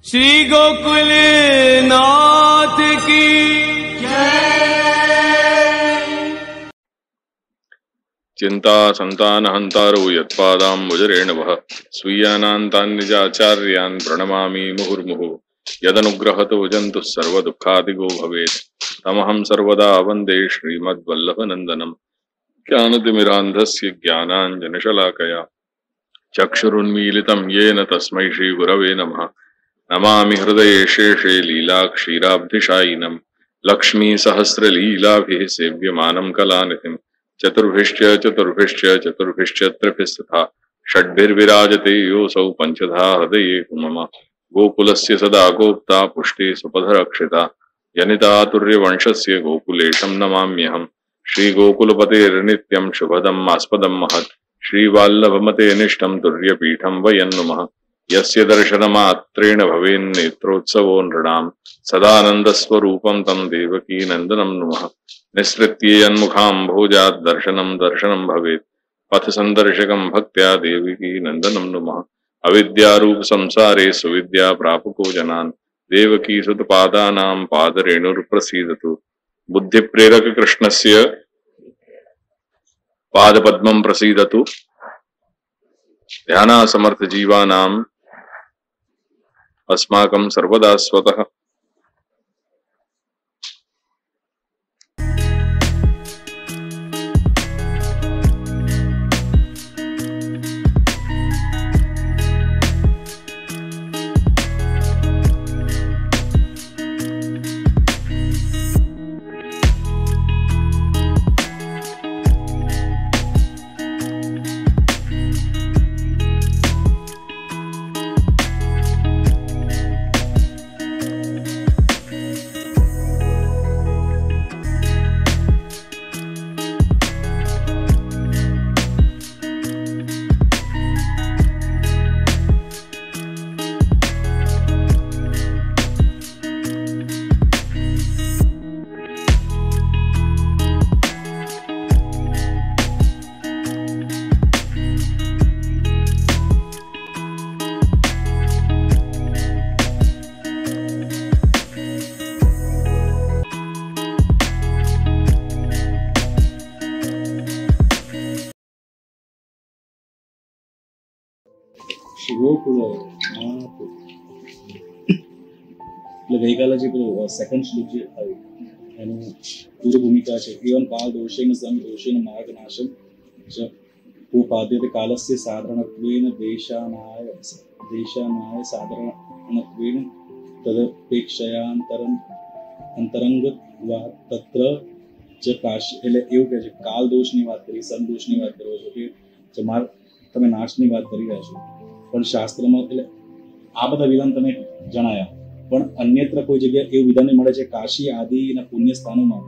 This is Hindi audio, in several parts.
श्री गोकुल नाथ की चिंता संतान हंतारो यत्पादाम्बुजरेणवः स्वीयानान्तान् निजाचार्यान् प्रणमामि मुहुर्मुहुः यदनुग्रहतो जन्तुः सर्वदुःखादिगो भवेत् तमहं सर्वदा वन्दे श्रीमद्वल्लभनन्दनम् ज्ञानतिमिरान्धस्य ज्ञानाञ्जनशलाकया चक्षुरुन्मीलितं येन तस्मै श्रीगुरवे नमः नमामि हृदये शेषे लीलाक्षीराब्धिशायिनं लक्ष्मीसहस्रलीलाभिः सेव्यमानं कलानिधिं चतुर्भिश्च त्रिभिस्तथा षड्भिर्विराजते योऽसौ पंचधा हृदये मम गोकुलस्य सदा गोप्ता पुष्टे सुपथरक्षिता जनितातुर्यवंशस्य गोकुलेशं नमाम्यहम् श्रीगोकुलपतेर्नित्यं शुभदम् आस्पदं महत् श्रीवल्लभमते निष्ठं तुर्यपीठं वयन्नुमः यस्य दर्शनमात्रेण भवेन्नेत्रोत्सवो नृणां सदानन्दस्वरूपं तं देवकी नन्दनं नुमः निःसृत्येयन्मुखाम्भोजात् दर्शनं दर्शनं भवेत् पथ संदर्शकं भक्त्या देवकी नन्दनं नुमः अविद्यारूप संसारे सुविद्या प्रापको जनान् देवकी सुतपादानां पादरेणुर्प्रसीदतु बुद्धिप्रेरक कृष्णस्य पादपद्मं प्रसीदतु ध्यानासमर्थ जीवानां अस्माकं सर्वदा स्वतः। ગઈકાલે જે પેલું સેકન્ડ શ્લોક જે આવ્યું એનું પૂરી ભૂમિકા છે એવમ કાળ દોષેન સમ દોષેન માર્ગ નાશમ ઉપાદ્યતે કાલસ્ય સાધારણત્વેન દેશાનાય સાધારણત્વેન તદપેક્ષયાંતરં અંતરંગત્વા તત્ર જ કાશી એટલે એવું કહે છે કાલ દોષની વાત કરી સમ દોષની વાત કરો છો કે તમે નાશની વાત કરી રહ્યા છો પણ શાસ્ત્રમાં એટલે આ બધા વિધાન તમે જણાયા પણ અન્યત્ર કોઈ જગ્યાએ એવું વિધાન મળે છે કાશી આદિના પુણ્ય સ્થાનોમાં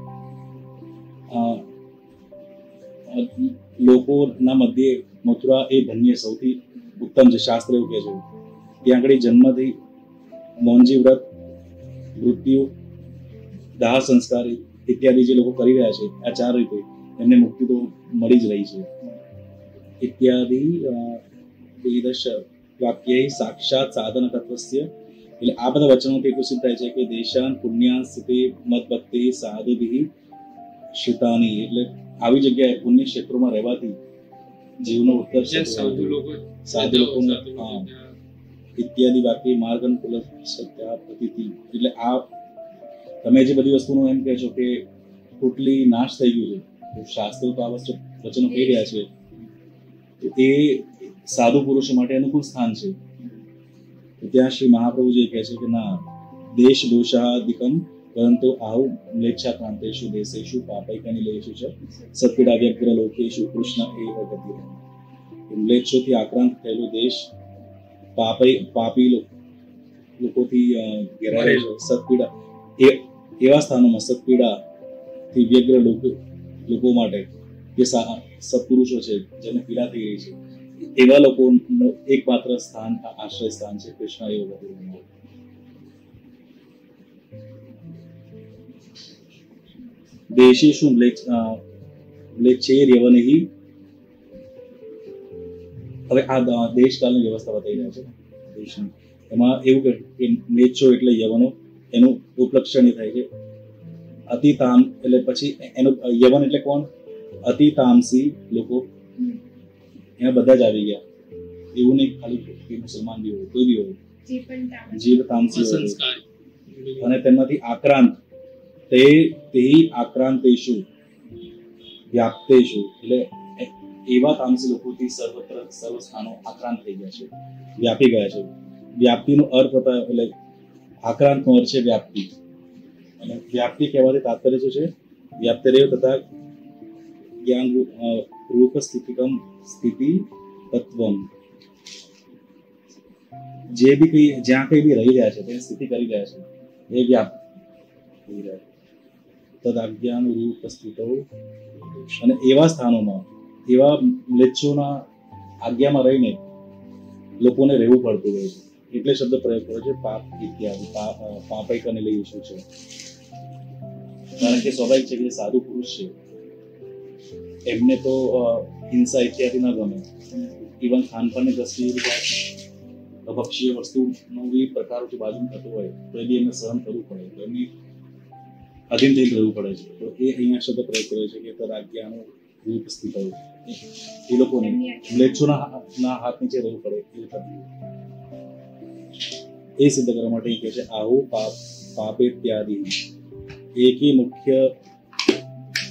લોકોના મધ્યે મથુરા એ ધન્ય સૌથી ઉત્તમ છે શાસ્ત્ર એવું કહે છે ત્યાં આગળ જન્મથી મૌનજી વ્રત મૃત્યુ દાહ સંસ્કાર ઇત્યાદિ જે લોકો કરી રહ્યા છે આ ચાર રીતે એમને મુક્તિ તો મળી જ રહી છે ઇત્યાદિ વેદશ વાક્ય સાક્ષાત સાધન તત્વસ્ય એટલે આ બધા વચનોથી એટલું સિદ્ધ થાય છે કે દેશાન પુણ્યાન સ્થિતિ મત ભક્તિ સાધુભિ શિતાની એટલે આવી જગ્યાએ પુણ્ય ક્ષેત્રોમાં રહેવાથી જીવનો ઉત્તર સાધુ લોકોનો ઇત્યાદિ વાક્ય માર્ગન કુલ સત્યા પ્રતિતિ એટલે આ તમે જે બધી વસ્તુનું એમ કહે છો કે ટોટલી નાશ થઈ ગયું છે તો શાસ્ત્રો તો આ વચનો કહી રહ્યા છે તો એ સાધુ પુરુષો માટે અનુકૂળ સ્થાન છે ત્યાં શ્રી મહાપ્રભુજી કહે છે કે ના દેશ દોષાદિકમ પરંતુ આહુ મ્લેચ્છાક્રાંતેષુ દેશેષુ પાપૈકનિલેષુ ચ સત્પીડા વ્યગ્ર લોકેષુ કૃષ્ણ એવ ગતિ મ્લેચ્છોથી આક્રાંત થયેલો દેશ પાપી લોકોથી ઘેરાયેલો છે સત્પીડા એવા સ્થાનોમાં સત્પીડાથી વ્યગ્ર લોકો માટે જે સત્પુરુષો છે જેને પીડા થઈ રહી છે એવા લોકોનું એકમાત્ર સ્થાન આશ્રય સ્થાન છે કૃષ્ણ એવ ગતિ દેશેષુ મ્લેચ્છૈર્યવનિ હવે આ દેશકાલની વ્યવસ્થા બતાવી રહ્યા છે દેશની એમાં એવું કે નેચો એટલે યવનો, એનું ઉપલક્ષણ એ થાય છે અતિતામ, એટલે પછી એનું યવન એટલે કોણ? અતિતામસી લોકો, એમાં બધા જ આવી ગયા. એવું નહીં ખાલી કે મુસલમાન બી હોય, કોઈ બી હોય, જીવ તામસી હોય. અને તેમાંથી આક્રાંત, તે આક્રાંતેષુ વ્યાપ્તેષુ, એટલે એવા તામસી લોકોથી સર્વત્ર સર્વ સ્થાનો આક્રાંત થઈ ગયા છે, વ્યાપી ગયા છે. વ્યાપ્તિનો અર્થ હતા, એટલે આક્રાંતનો અર્થ છે વ્યાપ્તિ. અને વ્યાપ્તિ કહેવાથી તાત્પર્ય શું છે? વ્યાપ્તરેવ તથા જ્ઞાન રૂપ સ્થિતિકમ સ્થિતિ તત્વમ, જે બી કઈ જ્યાં કઈ બી રહી રહ્યા છે, તેની સ્થિતિ કરી રહ્યા છે, એ વ્યાપ્ત થઈ રહ્યા છે. તદાજ્ઞાન રૂપ સ્થિતો, અને એવા સ્થાનોમાં એવા મ્લેચ્છોના આજ્ઞામાં રહીને લોકોને રહેવું પડતું હોય છે. એટલે શબ્દ પ્રયોગ કર્યો છે પાપ ઇત્યાદિ, પાપૈકને લઈ શું છે? કારણ કે સ્વાભાવિક છે કે જે સાધુ પુરુષ છે એમને તો હિંસા ઇત્યાદિ ના ગમે. ઇવન ખાનપાનની દ્રષ્ટિએ ભક્ષીય વસ્તુનો બી પ્રકાર જો બાજુ થતો હોય તો એ બી એમને સહન કરવું પડે, તો એમની અધીન થઈ રહેવું પડે છે. તો એ અહીંયા શબ્દ પ્રયોગ કર્યો છે કે તદાજ્ઞાનું રૂપ સ્થિત હોય, એ લોકોને મ્લેચ્છોના હાથ નીચે રહેવું પડે. એ સિદ્ધ કરવા માટે કહે છે આહુ પાપે ત્યાદિ એકી મુખ્ય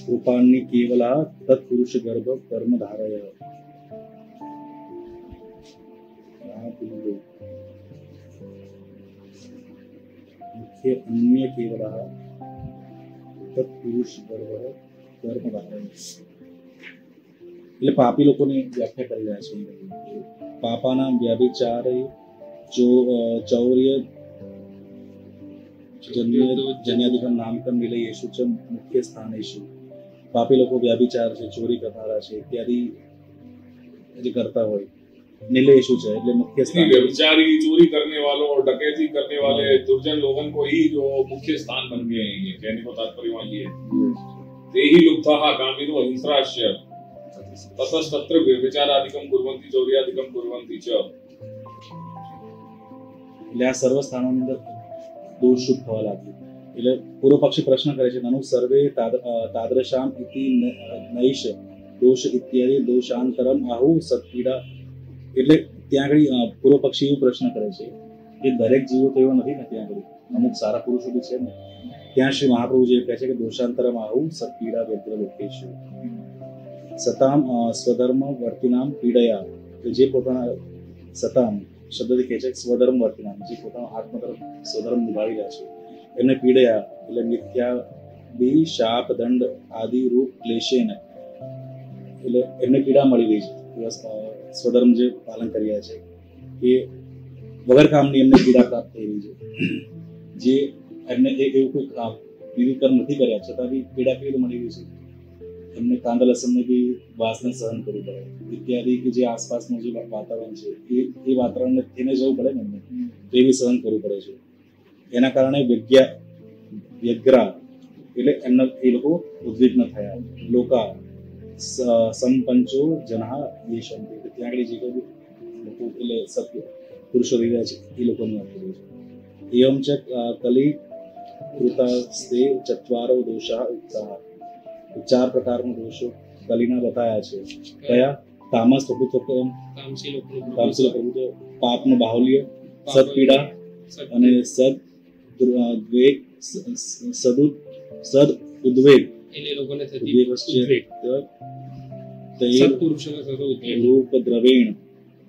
રૂપાની કેવલા તત્પુરુષ ગર્ભ કર્મ ધારય. મુખ્ય અન્ય કેવલા તત્પુરુષ ગર્ભ કર્મ ધારય, એટલે પાપી લોકોની વ્યાખ્યા કરી રહ્યા છે. પાપાના વ્યભિચાર, ચૌર્ય, જન્યાદિકમ નામકમ વિલયેષુ ચ મુખ્ય સ્થાનેષુ. પાપી લોકો વ્યભિચાર છે, ચોરી કરનારા છે ઇત્યાદિ જે કરતા હોય, निलेशु है એટલે મુખ્ય સ્થાન. व्यभिचारी, चोरी करने वालों और डकैती करने वाले दुर्जन लोगों को ही जो मुख्य स्थान बन गए हैं, ये कहने को तात्पर्य वहाँ ये है. ते ही लुप्ताः कामिनो हिंस्राश्च ततस्तत्र व्यभिचारादिकं कुर्वन्ति चौर्यादिकं कुर्वन्ति च. એટલે આ સર્વ સ્થાનોની અંદર દોષ શુદ્ધ થવા લાગ્યું. એટલે પૂર્વ પક્ષી પ્રશ્ન કરે છે નનુ સર્વે તાદૃશામ ઇતિ નૈષ દોષ ઇત્યાદિ દોષાંતરમ આહુ સત્પીડા. એટલે ત્યાં આગળ પૂર્વ પક્ષી એવો પ્રશ્ન કરે છે કે દરેક જીવો તો એવા નથી ને, ત્યાં આગળ અમુક સારા પુરુષો બી છે ને. ત્યાં શ્રી મહાપ્રભુ જે કહે છે કે દોષાંતરમ આહુ સત્પીડા વ્યગ્ર લોકેશુ સતામ સ્વધર્મ વર્તિનામ પીડયા. જે પોતાના સતામ શબ્દથી કહે છે સ્વધર્મ વર્તિનામ, જે પોતાનો આત્મધર્મ સ્વધર્મ નિભાવી રહ્યા છે એમને પીડયા, એટલે મિથ્યા બી શાપ દંડ આદિ રૂપ ક્લેશેન, એટલે એમને પીડા મળી રહી છે. સ્વધર્મ જે પાલન કરી રહ્યા છે એ વગર કામની એમને પીડા પ્રાપ્ત થઈ રહી છે. જે એમને એવું કોઈ બીજું કર્મ નથી કર્યા છતાં બી પીડા કેવી રીતે મળી રહી છે? એમને કાંદા લસણને બી વાસને સહન કરવું પડે ઇત્યાદિ, કે જે આસપાસનું જે વાતાવરણ છે એ વાતાવરણને થઈને જવું પડે ને એમને, તો એ બી સહન કરવું પડે છે. એના કારણે વ્યગ્રા એટલે એમના એ લોકો ઉદ્વિગ્ન થયા. લોકા સંપંચો જના એ શાંતિ, ત્યાં આગળ જે કોઈ લોકો એટલે સત્ય પુરુષો રહી રહ્યા છે એ લોકોની વાત કરી છે. એવમ ચ કલી કૃતાસ્તે ચત્વારો દોષા ઉક્તા. 4 પ્રકારના દોષો કલીના બતાયા છે. કયા? તામસ પ્રભુત્વ, તામસી પ્રભુત્વ, પાપનું બાહુલ્ય, સદપીડા અને સદ ઉદ્વેગ, એટલે લોકોને થતી ઉદ્વેગ. રૂપ દ્રવેણ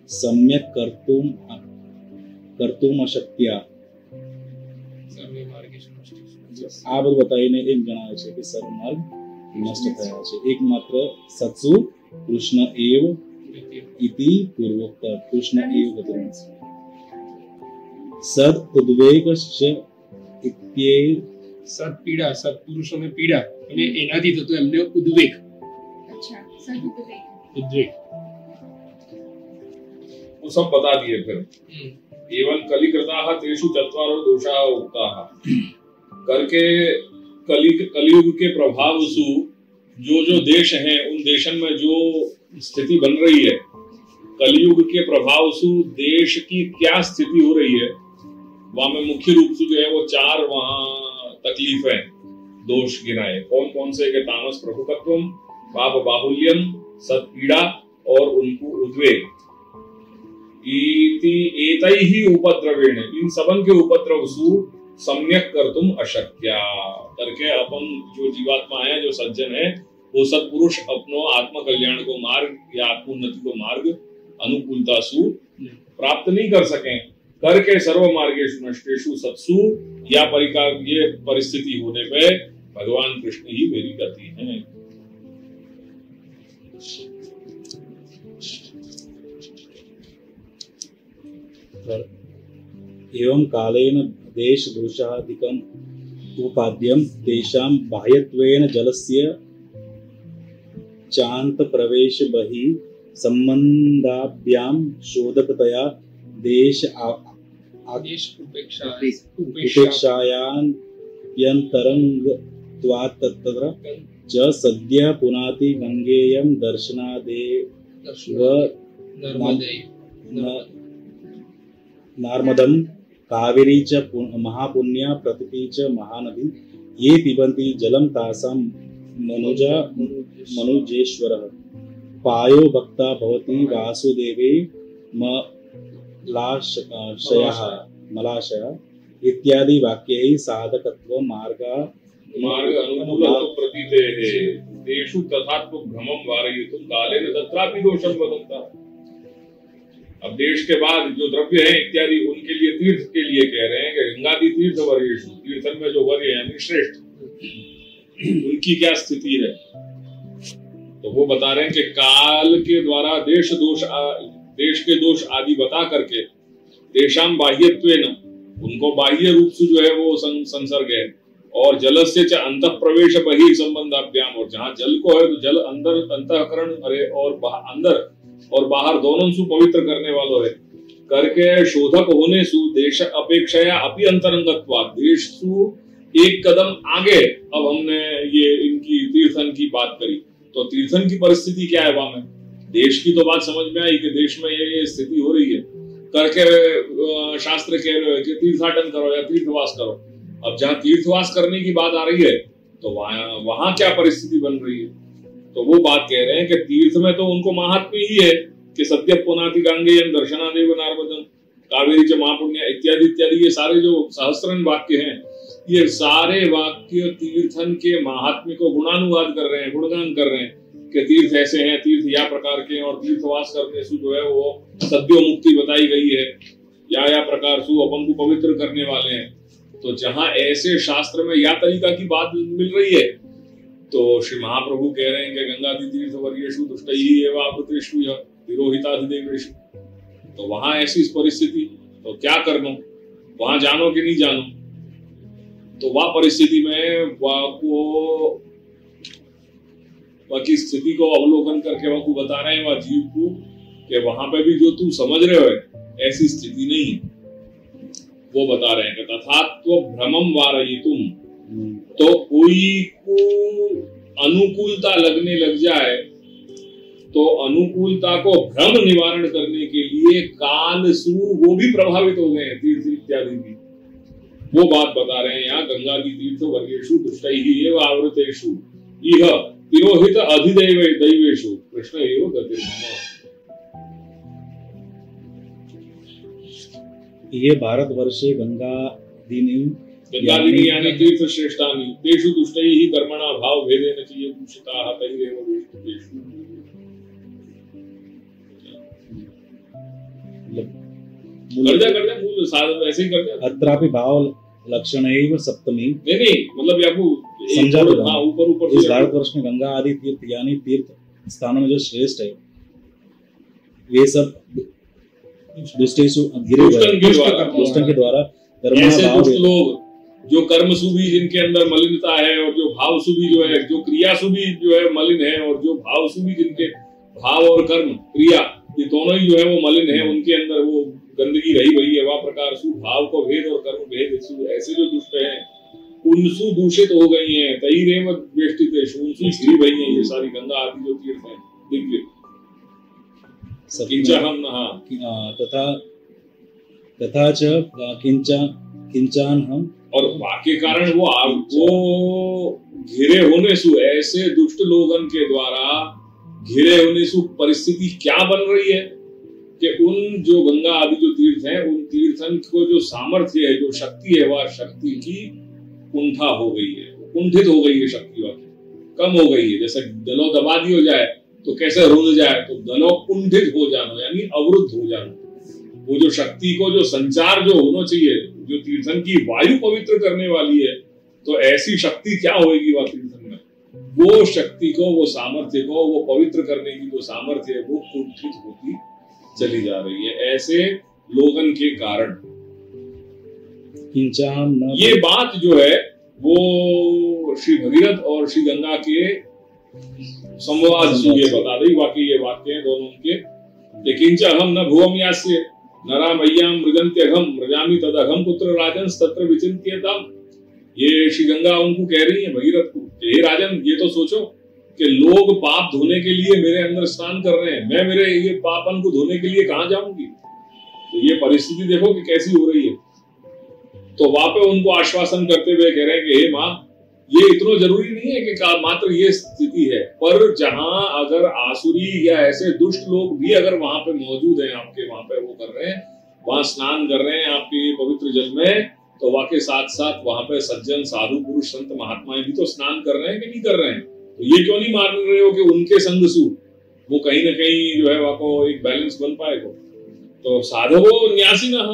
સમ્યક કર્તુમ અશક્યા. આ બધું બતાવીને એમ જણાવે છે કે સર્વ માર્ગ નષ્ટ થયા છે, એકમાત્ર સત્સુ કૃષ્ણ એવ ઇતિ પૂર્વોક્ત. કૃષ્ણ એવ ગતિ સદ ઉદ્વેગશ્ચ ઇત્યે. સદ પીડા, સત્પુરુષોને પીડા અને એનાથી થતો એમને ઉદ્વેગ. उद्वेग वो सब बता दिए. फिर एवं कलिकृताः तेषु चत्वारो दोषाः उक्ताः करके कलियुग के प्रभाव सु जो देश हैं उन देशन में जो स्थिति बन रही है, कलयुग के प्रभाव से देश की क्या स्थिति हो रही है, वहां में मुख्य रूप से जो है वो 4 वहां तकलीफें दोष गिनाए। कौन कौन से के तामस प्रभुकत्वम, पाप बाहुल्यम, सत्पीड़ा और उनको उद्वेग। इति एतैहि उपद्रवेण, इन सबन के उपद्रव सु सम्यक कर्तुम अशक्या करके अपन जो जीवात्मा है, जो सज्जन है, वो सत्पुरुष अपनो आत्म कल्याण को मार्ग या आत्मोन्नति को मार्ग अनुकूलता सु प्राप्त नहीं कर सके। करके सर्व मार्गेषु नष्टेषु सत्सु, या परिकार ये परिस्थिति होने पे भगवान कृष्ण ही मेरी गति है। एवं कालेन देश दोषाधिकम उपाद्यम तेषां बाह्यत्वेन जलस्य चांत प्रवेश बहि संबंधाभ्याम शोधकतया देश देश उपेक्षायान्तरंगत्वात् तत्र च सद्य पुनाति गंगेयं दर्शनादेव नार्मदं कावेरी च महापुण्या प्रतिपि च महानदी ये पिबन्ति जलं तासां मनुजेश्वरः पायो भक्ता भवति वासुदेवे मलाशय इत्यादि वाक्यैः साधकत्व मार्ग अनुकूल प्रतीतेः तेषु तथात्म भ्रमं वारयितुं कालेन तत्रापि दोषं वदन्तः। अब देश के बाद जो द्रव्य है इत्यादि उनके लिए, तीर्थ के लिए कह रहे हैं कि गंगादि तीर्थ वर्येषु, तीर्थन में जो वर्य यानी श्रेष्ठ, उनकी क्या स्थिति है। तो वो बता रहे हैं कि काल के द्वारा देश के दोष आदि बता करके देशाम बाह्यत्वेन, उनको बाह्य रूप से जो है वो संसर्ग है, और जलस्य च अंतः प्रवेश बहि संबंधाभ्याम, और जहाँ जल को है तो जल अंदर अंतःकरण अरे और अंदर और बाहर दोनों सु पवित्र करने वालों है। करके शोधक होने सु देश अपेक्षाया अपि अंतरंगत्वा, देश सु एक कदम आगे। अब हमने ये इनकी तीर्थन की बात करी, तो तीर्थन की परिस्थिति क्या है वहां में, देश की तो बात समझ में आई कि देश में ये स्थिति हो रही है। करके शास्त्र कह रहे हैं कि तीर्थाटन करो या तीर्थवास करो। अब जहाँ तीर्थवास करने की बात आ रही है तो वहां क्या परिस्थिति बन रही है, तो वो बात कह रहे हैं कि तीर्थ में तो उनको महात्म्य ही है कि सत्य पुनाति गांगेयम दर्शनादेव नार्मदम कावेरी च महापुण्य इत्यादि इत्यादि, ये सारे जो सहस्त्रन वाक्य हैं, ये सारे वाक्य तीर्थन के महात्म्य को गुणानुवाद कर रहे हैं, गुणगान कर रहे हैं कि तीर्थ ऐसे हैं, तीर्थ या प्रकार के, और तीर्थवास करने से जो है वो सद्यो मुक्ति बताई गई है, या प्रकार से अपन को पवित्र करने वाले हैं। तो जहां ऐसे शास्त्र में या तरीका की बात मिल रही है, तो श्री महाप्रभु कह रहे हैं कि गंगादि तीर्थ वर्येषु दुष्टैः एव आवृतेषु विरोहिताधिदेवेषु। तो वहां ऐसी परिस्थिति, तो क्या करना, वहां जानो कि नहीं जानो। तो वह परिस्थिति में वह की स्थिति को अवलोकन करके वह को बता रहे हैं वह जीव को कि वहां पे भी जो तू समझ रहे हो ऐसी स्थिति नहीं है। वो बता रहे हैं कि तथात्व भ्रमम वारयितुम, तो कोई को अनुकूलता लगने लग जाए तो अनुकूलता को भ्रम निवारण करने के लिए काल सु वो भी प्रभावित हो गए तीर्थ इत्यादि भी। वो बात बता रहे हैं यहाँ, गंगादि तीर्थ वर्गेषु दुष्टैः एव आवृतेषु इह तिरोहित अधिदैव दैवेषु कृष्ण एव गतिर्मम। ये भारतवर्षे गंगादिनी यानी तीर्थ श्रेष्ठानि तेषु दुष्टैः कर्मणा भाव भेदेन च ये दूषिताः तैरेव वेष्टितेषु। कर दे मूल साधन ऐसे ही कर दे। अत्रापि भाव लक्षणैव सप्तमी, नहीं मतलब आपको समझा दो। हाँ, ऊपर इस भारतवर्ष में गंगा आदि तीर्थ यानी तीर्थ स्थानों में जो श्रेष्ठ है वे सब दुष्टेषु घिरे हुए दुष्टन के द्वारा ऐसे दुष्ट लोग जो कर्म सुभी जिनके अंदर मलिनता है, और जो भाव सुभी जो है, जो क्रिया सुभी जो है मलिन है, और जो भाव सुभी जिनके भाव और कर्म क्रिया ये दोनों ही जो है वो मलिन है, उनके अंदर वो गंदगी रही वही है। वह प्रकार सु भाव को भेद और कर्म भेद ऐसे जो दुष्ट है उनसु दूषित हो गई है। तैरेव वेष्टितेषु, उनसु घिरी गई है ये सारी गंगा आदि जो तीर्थ है दिव्य। किंचहम, हाँ, तथा च किंचान हम, और वाक्य कारण वो आपको घिरे होने सु, ऐसे दुष्ट लोगन के द्वारा घिरे होने सु परिस्थिति क्या बन रही है कि उन जो गंगा आदि जो तीर्थ हैं, उन तीर्थन को जो सामर्थ्य है, जो शक्ति है, वह शक्ति की कुंठा हो गई है, कुंठित हो गई है, शक्ति वह कम हो गई है। जैसे दलो दबा दी हो जाए तो कैसे रुंध जाए, तो दलो कुंठित हो जाना यानी अवरुद्ध हो जाना। वो जो शक्ति को जो संचार जो होना चाहिए, जो तीर्थन की वायु पवित्र करने वाली है, तो ऐसी शक्ति क्या होगी वह तीर्थन में, वो शक्ति को, वो सामर्थ्य को, वो पवित्र करने की जो सामर्थ्य है, वो कुंठित होती चली जा रही है, ऐसे लोगन के कारण। ये बात जो है वो श्री भगीरथ और श्री गंगा के संवाद से ये बता दी। बाकी ये वाक्य हैं दोनों के, किंच अहम न भुवम यास्य नरा मय्याम मृगन्त्यघम मृजामि तदघम पुत्र राजन तत्र विचिन्त्यताम। ये श्री गंगा उनको कह रही है भगीरथ को, हे राजन, ये तो सोचो कि लोग पाप धोने के लिए मेरे अंदर स्नान कर रहे हैं, मैं मेरे ये पापन को धोने के लिए कहां जाऊंगी। तो ये परिस्थिति देखो कि कैसी हो रही है। तो वहां पे उनको आश्वासन करते हुए कह रहे हैं कि हे माँ, ये इतना जरूरी नहीं है कि मात्र ये स्थिति है, पर जहां अगर आसुरी या ऐसे दुष्ट लोग भी अगर वहां पे मौजूद हैं, आपके वहां पे वो कर रहे हैं, वहां स्नान कर रहे हैं आपके पवित्र जल में, तो वहां के साथ साथ वहां पे सज्जन साधु पुरुष संत महात्माएं भी तो स्नान कर रहे हैं कि नहीं कर रहे हैं। तो ये क्यों नहीं मान रहे हो कि उनके संग सु वो कहीं ना कहीं जो है वहां को एक बैलेंस बन पाएगा। तो साधवो न्यासिनः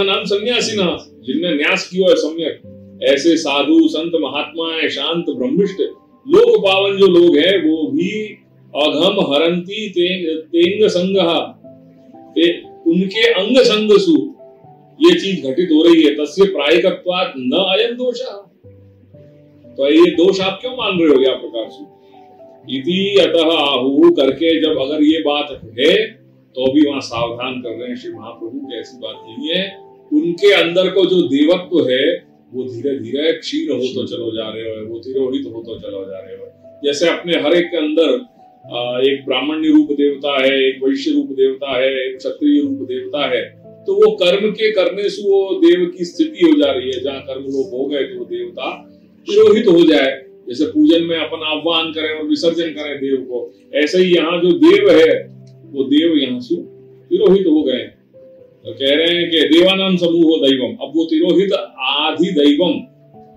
नाम सन्यासिनः, जिनने न्यास किया है सम्यक, ऐसे साधु संत महात्मा शांत ब्रह्मिष्ठ लोक पावन जो लोग हैं, वो भी अघम हरंती तेंग संगः, उनके अंग संग सु ये चीज घटित हो रही है। तस्य प्रायिकत्वात् न अयं दोषः। तो ये दोष आप क्यों मान रहे हो या प्रकार से इति अतः आहु करके, जब अगर ये बात है तो भी वहां सावधान कर रहे हैं श्री महाप्रभु की, ऐसी बात नहीं है। उनके अंदर को जो देवत्व है वो धीरे धीरे क्षीण हो तो चलो जा रहे हो, वो तिरोहित हो तो चलो जा रहे हो। जैसे अपने हर एक के अंदर एक ब्राह्मण्य रूप देवता है, एक वैश्य रूप देवता है, एक क्षत्रिय रूप देवता है, तो वो कर्म के करने से वो देव की स्थिति हो जा रही है। जहाँ कर्म लोग हो गए तो वो देवता तिरोहित हो जाए। जैसे पूजन में अपन आह्वान करें और विसर्जन करें देव को, ऐसे ही यहाँ जो देव है वो देव यहाँ से तिरोहित हो गए। तो कह रहे हैं कि देवानाम समूहो दैवम, अब वो तिरोहित आधि दैवम,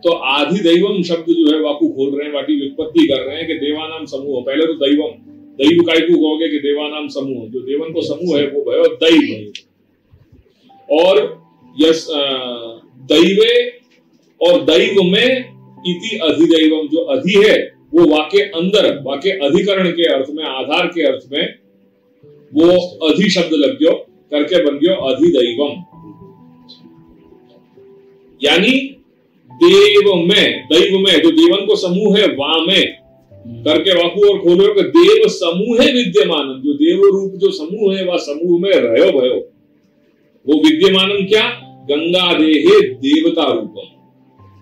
तो आधि दैवम शब्द जो है वाकु खोल रहे हैं, वाकी व्युत्पत्ति कर रहे हैं कि देवानाम समूह। पहले तो दैवम, दैव कायकु कहोगे कि देवानाम समूह, जो देवन को समूह है वो भयो दैव, और यस दैवे और दैव में इति अधिदैवम, जो अधि है वो वाके अंदर, वाके अधिकरण के अर्थ में, आधार के अर्थ में वो अधि शब्द लग गयो करके बन गयो अधिदैवम। यानी देव में, दैव में जो देवन को समूह है वहां में करके वाकु और खोलो कि देव समूह है विद्यमान, जो देव रूप जो समूह है वह समूह में रहो भयो, वो विद्यमानम क्या, गंगा देहे देवता रूपम।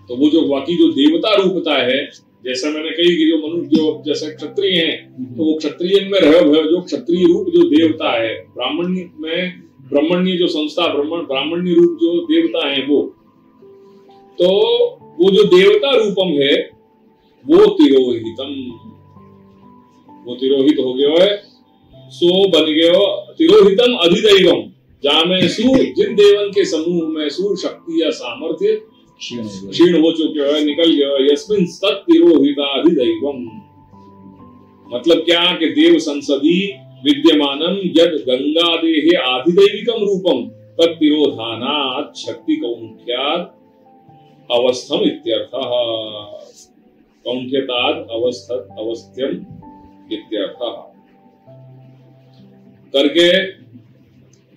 तो वो जो बाकी जो देवता रूपता है, जैसा मैंने कही कि जो मनुष्य जो जैसे क्षत्रिय हैं तो वो क्षत्रिय में रहो भयो, जो क्षत्रिय रूप जो देवता है, ब्राह्मण्य में ब्राह्मण्य जो संस्था ब्राह्मण्य रूप जो देवता है वो, तो वो जो देवता रूपम है वो तिरोहितम, वो तिरोहित हो गया है, सो बन गयो तिरोहितम अधिदैवम, जामे सु जिन देवन के समूह में सु शक्ति या सामर्थ्य क्षीण हो चुके हो, निकल गया, यस्मिन् तत्तिरोहिताधिदैवम। मतलब क्या कि देव संसदी विद्यमानम यद गंगा देहे आधिदैविकम रूपम तत्तिरोधानात् शक्ति कौंठ्यात् अवस्थम इत्यर्थः, कौंठ्यतात् अवस्थ्यम इत्यर्थः करके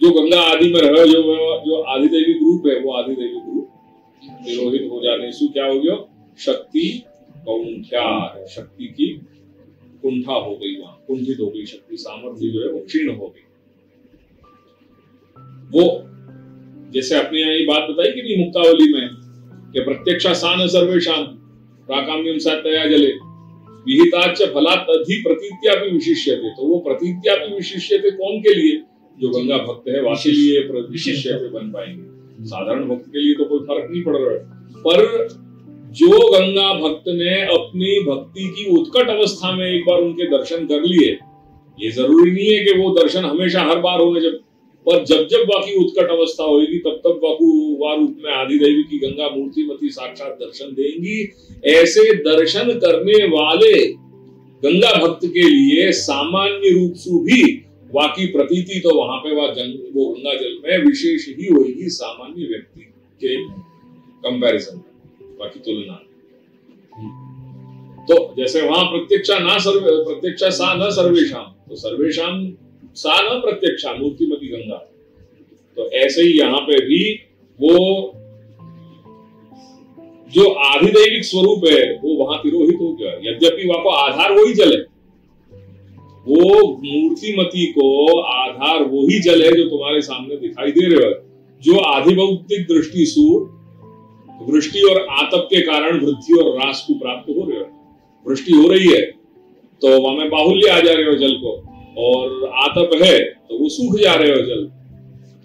जो गंगा आदि में रहे, जो आधिदैविक रूप है वो आधिदैविक रूप तिरोहित हो जाने से क्या हो गया, शक्ति कौंठ्या है, शक्ति की कुंठा हो गई, वहां कुंठित हो गई, शक्ति सामर्थ्य जो है वो क्षीण हो गई। वो जैसे अपने यहाँ ये बात बताई कि नहीं मुक्तावली में कि प्रत्यक्षा सान सर्वेशान प्राकाम्यम सातया जले, विहिताच फलात् अधि प्रतीत्यापि विशिष्यते, तो वो प्रतीत्यापि विशिष्यते कौन के लिए? जो गंगा भक्त है वाके लिए विशिष्यते बन पाएंगे। साधारण भक्त के लिए तो कोई फर्क नहीं पड़ रहा है, पर जो गंगा भक्त ने अपनी भक्ति की उत्कट अवस्था में एक बार उनके दर्शन कर लिए, ये जरूरी नहीं है कि वो दर्शन हमेशा हर बार होंगे, पर जब जब बाकी उत्कट अवस्था होगी तब तब वाकु रूप में आदिदेवी की गंगा मूर्तिमती साक्षात दर्शन देंगी। ऐसे दर्शन करने वाले गंगा भक्त के लिए सामान्य रूप से भी वाकी प्रतीति तो वहां पे वो गंगा जल में विशेष ही होगी सामान्य व्यक्ति के कंपैरिजन में, बाकी तुलना। तो जैसे वहां प्रत्यक्षा सा न सर्वेशाम, तो सर्वेशाम सा न प्रत्यक्षा मूर्तिमती गंगा, तो ऐसे ही यहाँ पे भी वो जो आधिदैविक स्वरूप है वो वहां तिरोहित हो गया। यद्यपि वहां को आधार वही जल है, वो मूर्तिमती को आधार वही जल है जो तुम्हारे सामने दिखाई दे रहे हो, जो आधिभौतिक दृष्टि से वृष्टि और आतप के कारण वृद्धि और ह्रास को प्राप्त हो रहे हो। वृष्टि हो रही है तो वहां में बाहुल्य आ जा रहे हो जल को, और आतप है तो वो सूख जा रहे हो जल।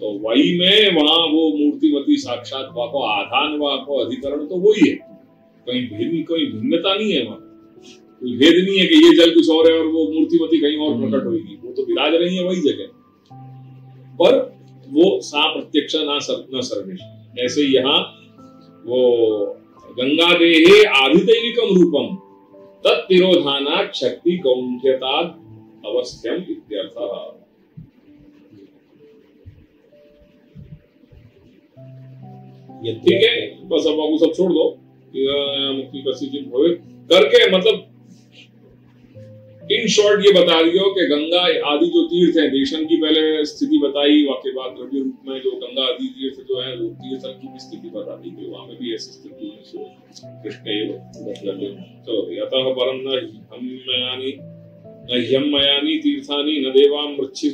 तो वही में वहां वो मूर्तिमती साक्षात वहां को आधान, वहां को अधिकरण तो वही है, कहीं कोई भिन्नता नहीं है, वहां कोई भेद नहीं है कि ये जल कुछ और है और वो मूर्तिमती कहीं और प्रकट होगी, वो तो विराज रही है वही जगह, पर वो सा प्रत्यक्ष न सर्वेश। ऐसे यहाँ वो गंगा देहे आधिदैविकम रूपम तत्तिरोधाना शक्ति कौंठ्यताद अवस्थ्यम इत्यर्थः। ठीक है, बस अब आपको सब छोड़ दो, मुक्ति प्रसिद्ध भवे करके, मतलब इन शॉर्ट ये बता दियो कि गंगा आदि जो तीर्थ हैं, देशन की पहले स्थिति बताई, वाके बाद द्रव्य रूप में जो गंगा आदि तीर्थ जो है वो तीर्थ की भी स्थिति बता दी कि वहां में भी ऐसी स्थिति है। कृष्ण चलो यतः परम न ह्यम मयानि तीर्थानि न देवां मृच्छि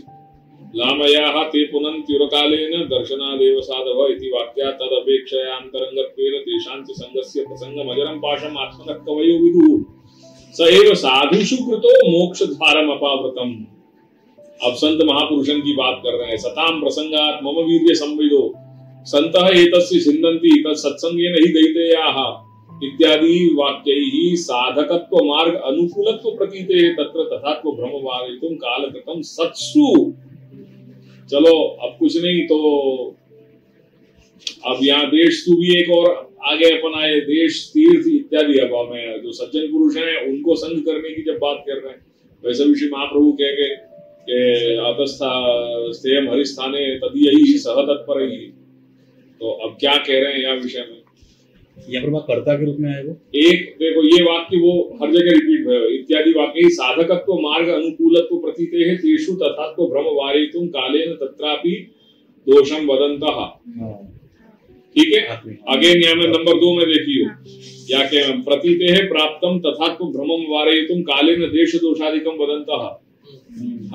लामयाः ते पुनन्त्युरकालेन दर्शनादेव साधव इति वाक्यात् तदपेक्षया अंतरंगत्वेन तेषां च संगस्य प्रसंगमजरं पाशम् आत्मनः कवयो विदुः स एव साधुषु कृतो मोक्षद्वारम् अपावृतम्। अब संत महापुरुषन की बात कर रहे हैं। सताम प्रसंगात् मम वीर्य संविदो संतः एतस्य छिन्दन्ति तत्सत्संगेन हि दैतेयाः इत्यादि वाक्यैः साधकत्व मार्ग अनुकूलत्व प्रतीते तत्र तथात्व भ्रम वारितुम कालकृतम सत्सु। चलो अब कुछ नहीं तो अब यहाँ देश तू भी एक और आगे अपन आए, देश तीर्थ इत्यादि। अब हमें जो सज्जन पुरुष हैं उनको संग करने की जब बात कर रहे हैं, वैसे भी श्री महाप्रभु कहेंगे कि अतस्था स्थेयम हरिस्थाने तदीयैः सह तत्परैः। तो अब क्या कह रहे हैं यहाँ विषय में, यहाँ पर कर्ता के रूप में आए वो एक देखो ये वाक्य वो हर जगह रिपीट हुए इत्यादि वाक्य साधकत्व मार्ग अनुकूलत्व प्रतीते है तेषु तथात्व भ्रम वारयितुं कालेन तत्रापि दोषम वदन्तः। ठीक है, अगेन यहाँ में नंबर 2 में देखियो या के प्रतीते है प्राप्तम तथात्व भ्रमम वारयितुं कालेन देश दोषादिकम वदन्तः।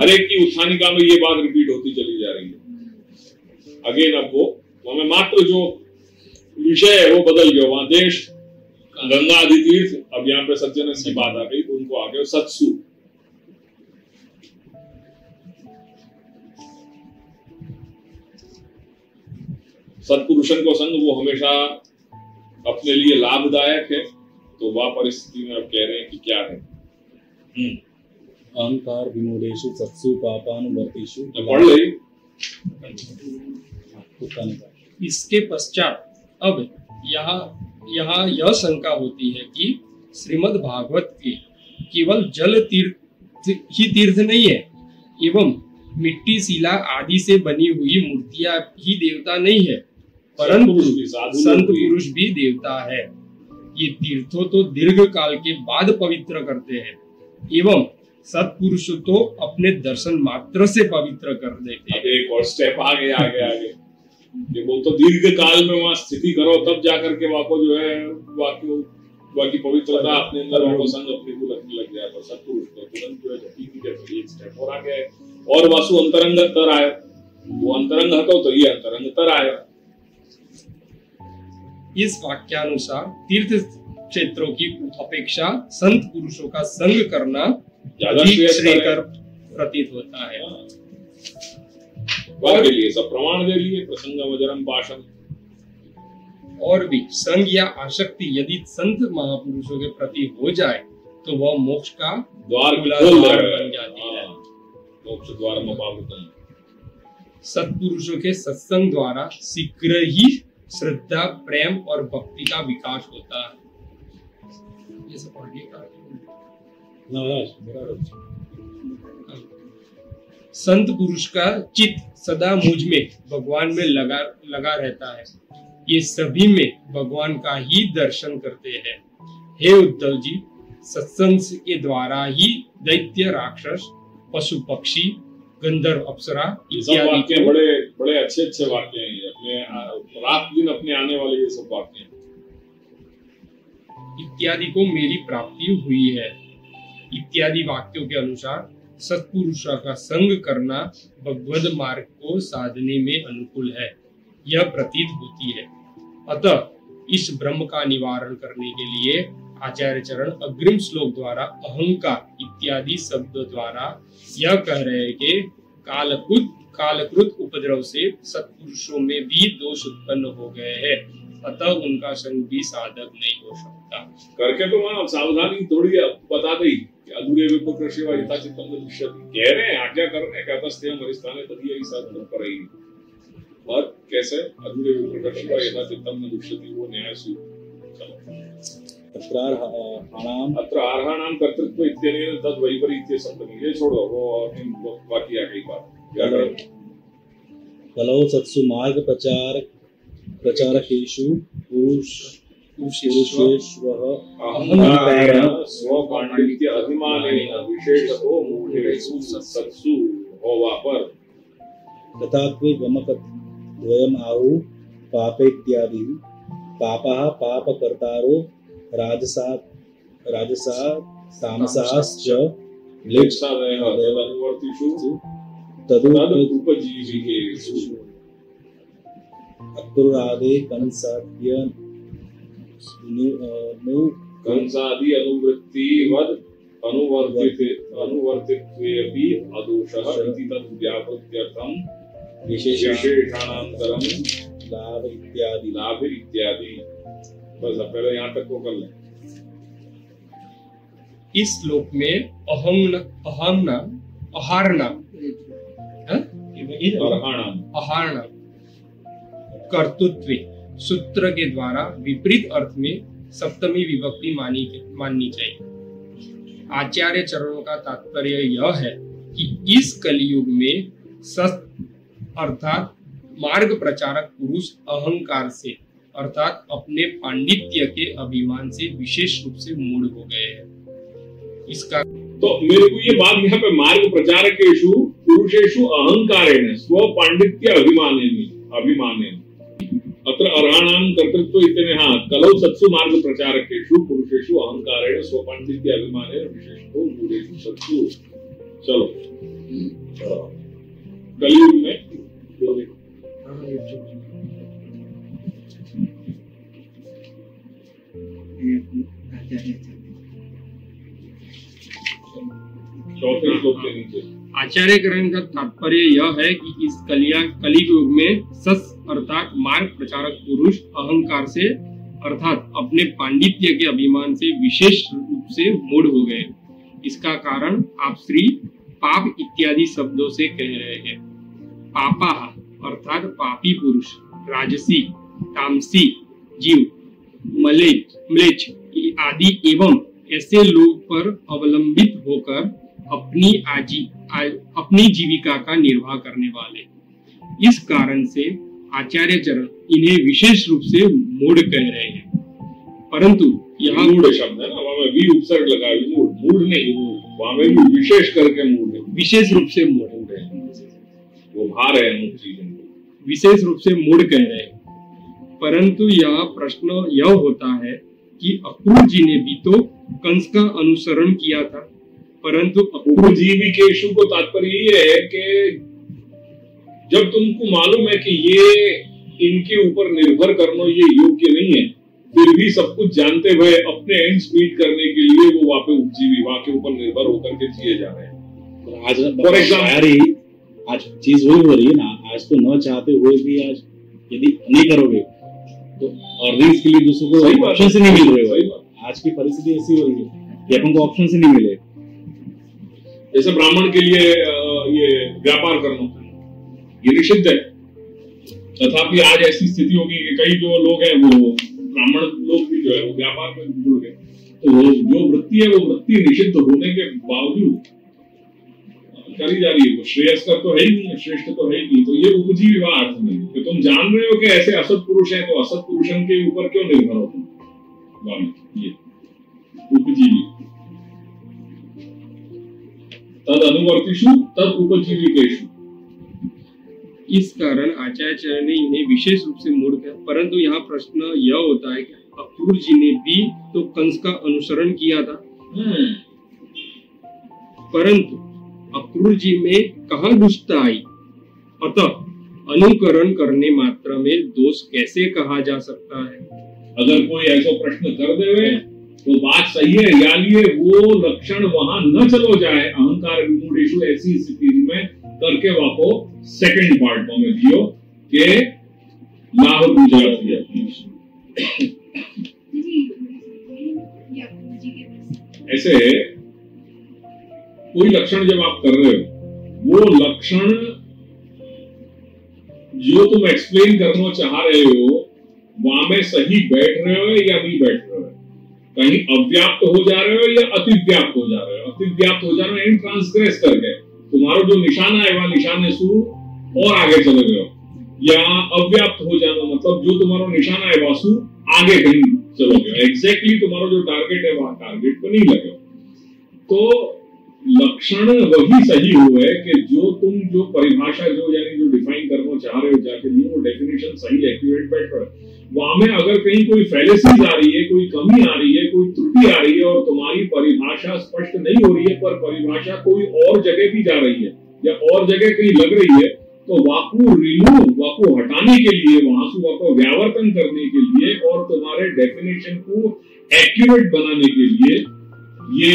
हर एक की उत्थानिका में ये बात रिपीट होती चली जा रही है। अगेन अब वो हमें मात्र जो विषय है वो बदल गया, वहां देश गंगा आदि तीर्थ, अब यहाँ पे सज्जन की बात आ गई तो उनको आ गया सत्सु। सत्पुरुषन को संग वो हमेशा अपने लिए लाभदायक है। तो वह परिस्थिति में अब कह रहे हैं कि क्या है, अहंकार विमूढ़ेषु सत्सु पापानुवर्तेषु पढ़ ले। इसके पश्चात अब यहाँ यह शंका होती है कि श्रीमद् भागवत के केवल जल तीर्थ ही तीर्थ नहीं है एवं मिट्टी शिला आदि से बनी हुई मूर्तियां ही देवता नहीं है, परंतु संत पुरुष भी देवता है। ये तीर्थों तो दीर्घ काल के बाद पवित्र करते हैं एवं सत्पुरुष तो अपने दर्शन मात्र से पवित्र कर देते हैं। एक और स्टेप आगे ये वो तो दीर्घ काल में वहां स्थिति करो तब जाकर के वाको जो है बाकी पवित्रता अपने अंदर वाको संग अपने को लगने लग जाए। पर सत्पुरुष तो तुरंत जो है ठीक है एक स्टेप और आगे है और वासु अंतरंगतर आए, वो अंतरंग हटो तो ये अंतरंगतर आए। इस वाक्यानुसार तीर्थ क्षेत्रों की अपेक्षा संत पुरुषों का संग करना ज्यादा अधिक श्रेयस्कर है। श्रेयकर प्रतीत होता है। और के लिए सब प्रमाण दे लिए प्रसंग वजरम पाशम। और भी संग या आसक्ति यदि संत महापुरुषों के प्रति हो जाए तो वह मोक्ष का द्वार खुला खोल द्वार दे बन जाती है। मोक्ष द्वार मपावृतम। सत्पुरुषों के सत्संग द्वारा शीघ्र ही श्रद्धा, प्रेम और भक्ति का विकास होता है। ये सब आगे का संत पुरुष का चित्त सदा मुझ में भगवान में लगा रहता है। ये सभी में भगवान का ही दर्शन करते हैं। हे उद्धव जी, सत्संग के द्वारा ही दैत्य, राक्षस, पशु पक्षी, गंधर्व, अप्सरा ये सब वाक्य बड़े बड़े अच्छे अच्छे वाक्य हैं। ये अपने रात दिन अपने आने वाले ये सब वाक्य इत्यादि को मेरी प्राप्ति हुई है। इत्यादि वाक्यों के अनुसार सत्पुरुषों का संग करना भगवद मार्ग को साधने में अनुकूल है, यह प्रतीत होती है। अतः इस भ्रम का निवारण करने के लिए आचार्य चरण अग्रिम श्लोक द्वारा अहंकार इत्यादि शब्द द्वारा यह कह रहे हैं कि कालकृत उपद्रव से सत्पुरुषों में भी दोष उत्पन्न हो गए हैं, अतः उनका संग भी साधक नहीं हो सकता। करके तो वहां सावधानी थोड़ी बता दी कि अधूरे विपकृष्य व यथाचित्तम न दृश्यति। कह रहे हैं, आज्ञा कर रहे हैं, कहतस्ते मरिस्थाने तदीय साधन पर ही। और कैसे अधूरे विपकृष्य व यथाचित्तम न दृश्यति, वो न्याय से अत्र आर्हाणाम कर्तृत्व इत्यनेन तद वैपरीत्य संपन्न। ये छोड़ो, वो बाकी आ गई बात। क्या करें? कलौ सत्सु मार्ग प्रचारकेषु पुरुषेष्वः अहंकारेण स्वपांडित्य अभिमानेन विशेषतो मूढेषु सत्सु होवापर तथात्वे गमकद्वयम् आहुः पापेत्यादि। पापः पापकर्तारो राजसा तामसाश्च लेक्षादयः तदनुवर्तिषु तदुपजीविकेषु अक्रूरादे कंसादि अनुवृत्तिवद अनुवर्तित्वेऽपि अदोषः इति तद् व्यापृत्यर्थं विशेषाणान्तरं लाभ इत्यादि। बस अब पहले यहाँ तक को कर लें। इस श्लोक में अहारना कर्तृत्व सूत्र के द्वारा विपरीत अर्थ में सप्तमी विभक्ति माननी चाहिए। आचार्य चरणों का तात्पर्य यह है कि इस कलियुग में सत अर्थात मार्ग प्रचारक पुरुष अहंकार से अर्थात अपने पांडित्य के अभिमान से विशेष रूप से मूढ़ हो गए हैं। इसका तो मेरे को ये बात यहाँ पे मार्ग प्रचारकेषु पुरुषेषु अहंकारेण स्व पांडित्य अभिमानेन अत्र अर्हाणाम कर्तृत्व इत्यनेन कलौ सत्सु मार्ग प्रचारकेषु पुरुषेषु अहंकारेण स्व पांडित्य अभिमानेन विशेषतो मूढेषु सत्सु। चलो कलियुग में चौथे श्लोक के नीचे आचार्य ग्रहण का तात्पर्य यह है कि इस कलियुग में सस अर्थात मार्ग प्रचारक पुरुष अहंकार से अर्थात अपने पांडित्य के अभिमान से विशेष रूप से मूढ़ हो गए। इसका कारण आप श्री पाप इत्यादि शब्दों से कह रहे हैं। पापा अर्थात पापी पुरुष, राजसी, तामसी जीव, म्लेच्छ आदि एवं ऐसे लोग पर अवलंबित होकर अपनी जीविका का निर्वाह करने वाले। इस कारण से आचार्य चरण इन्हें विशेष रूप से मूढ़ कह रहे हैं। परंतु यहाँ मूढ़ शब्द है ना, वहाँ में भी उपसर्ग लगा है। मूढ़ नहीं, वहाँ में भी विशेष करके मूढ़ है, विशेष रूप से मूढ़ वो भार है मुख चीजों को, विशेष रूप से मूढ़ कह रहे हैं। परंतु यह प्रश्न यह होता है कि अक्रूर जी ने भी तो कंस का अनुसरण किया था, परंतु अक्रूर जीविकेषु को तात्पर्य ये है कि जब तुमको मालूम है कि ये इनके ऊपर निर्भर करना ये योग्य नहीं है, फिर भी सब कुछ जानते हुए अपने एंड्स मीट करने के लिए वो वहां पे उपजीवी वहां के ऊपर निर्भर होकर के जिए जा रहे हैं। आज For example- सारी आज चीज वही हो रही है ना, आज तो न चाहते हुए भी आज यदि नहीं करोगे तो अर्निंग्स के लिए दूसरों सही को बात ऑप्शन से नहीं मिल रहे सही हो। बात। आज की परिस्थिति ऐसी हो रही है कि अपन को ऑप्शन से नहीं मिले। जैसे ब्राह्मण के लिए ये व्यापार करना ये निषिद्ध है, तथापि आज ऐसी स्थिति होगी कि कई जो लोग हैं वो ब्राह्मण लोग भी जो है वो व्यापार में जुड़ गए। तो वो जो वृत्ति है वो वृत्ति निषिद्ध होने के बावजूद करी जा रही है। वो श्रेयस्कर तो है ही नहीं, श्रेष्ठ तो है ही नहीं। तो ये उपजीविका अर्थ में कि तुम जान रहे हो कि ऐसे असत पुरुष हैं, तो असत पुरुषों के ऊपर क्यों निर्भर हो तुम? ये उपजीवी तद अनुवर्तिषु तद उपजीविकेषु। इस कारण आचार्य ने इन्हें विशेष रूप से मोड़ दिया। परंतु यहाँ प्रश्न यह होता है कि अक्रूर जी ने भी तो कंस का अनुसरण किया था, परंतु अक्रूर जी में कहाँ दुष्टता आई? अतः अनुकरण करने मात्र में दोष कैसे कहा जा सकता है? अगर कोई ऐसा प्रश्न कर देवे तो बात सही है, यानी वो लक्षण वहां न चलो जाए अहंकार विमूढ़ेषु। ऐसी स्थिति में करके वाको सेकंड पार्ट में दियो के लाभ पूजा ऐसे कोई लक्षण जब आप कर रहे हो, वो लक्षण जो तुम एक्सप्लेन करना चाह रहे हो वहां में सही बैठ रहे हो या नहीं बैठ रहे हो? कहीं अव्याप्त हो जा रहे हो या अतिव्याप्त हो जा रहे हो? अतिव्याप्त हो जा रहे हो ट्रांसग्रेस करके तुम्हारा जो निशाना है वह निशाने से और आगे चले गए हो, या अव्याप्त हो जाना मतलब जो तुम्हारा निशाना है वासु आगे कहीं चलोगे, एग्जैक्टली तुम्हारा जो टारगेट है वहां टारगेट पर नहीं लगे। तो लक्षण वही सही हुए कि जो तुम जो परिभाषा जो यानी जो डिफाइन करना चाह रहे हो जाके लिए वो डेफिनेशन सही एक्यूरेट बैठ रहा है। वहां में अगर कहीं कोई फैलेसीज आ रही है, कोई कमी आ रही है, कोई त्रुटि आ रही है और तुम्हारी परिभाषा स्पष्ट नहीं हो रही है, पर परिभाषा कोई और जगह भी जा रही है या और जगह कहीं लग रही है, तो वाकु रिमूव वाकु हटाने के लिए वहां से वाकु व्यावर्तन करने के लिए और तुम्हारे डेफिनेशन को एक्यूरेट बनाने के लिए ये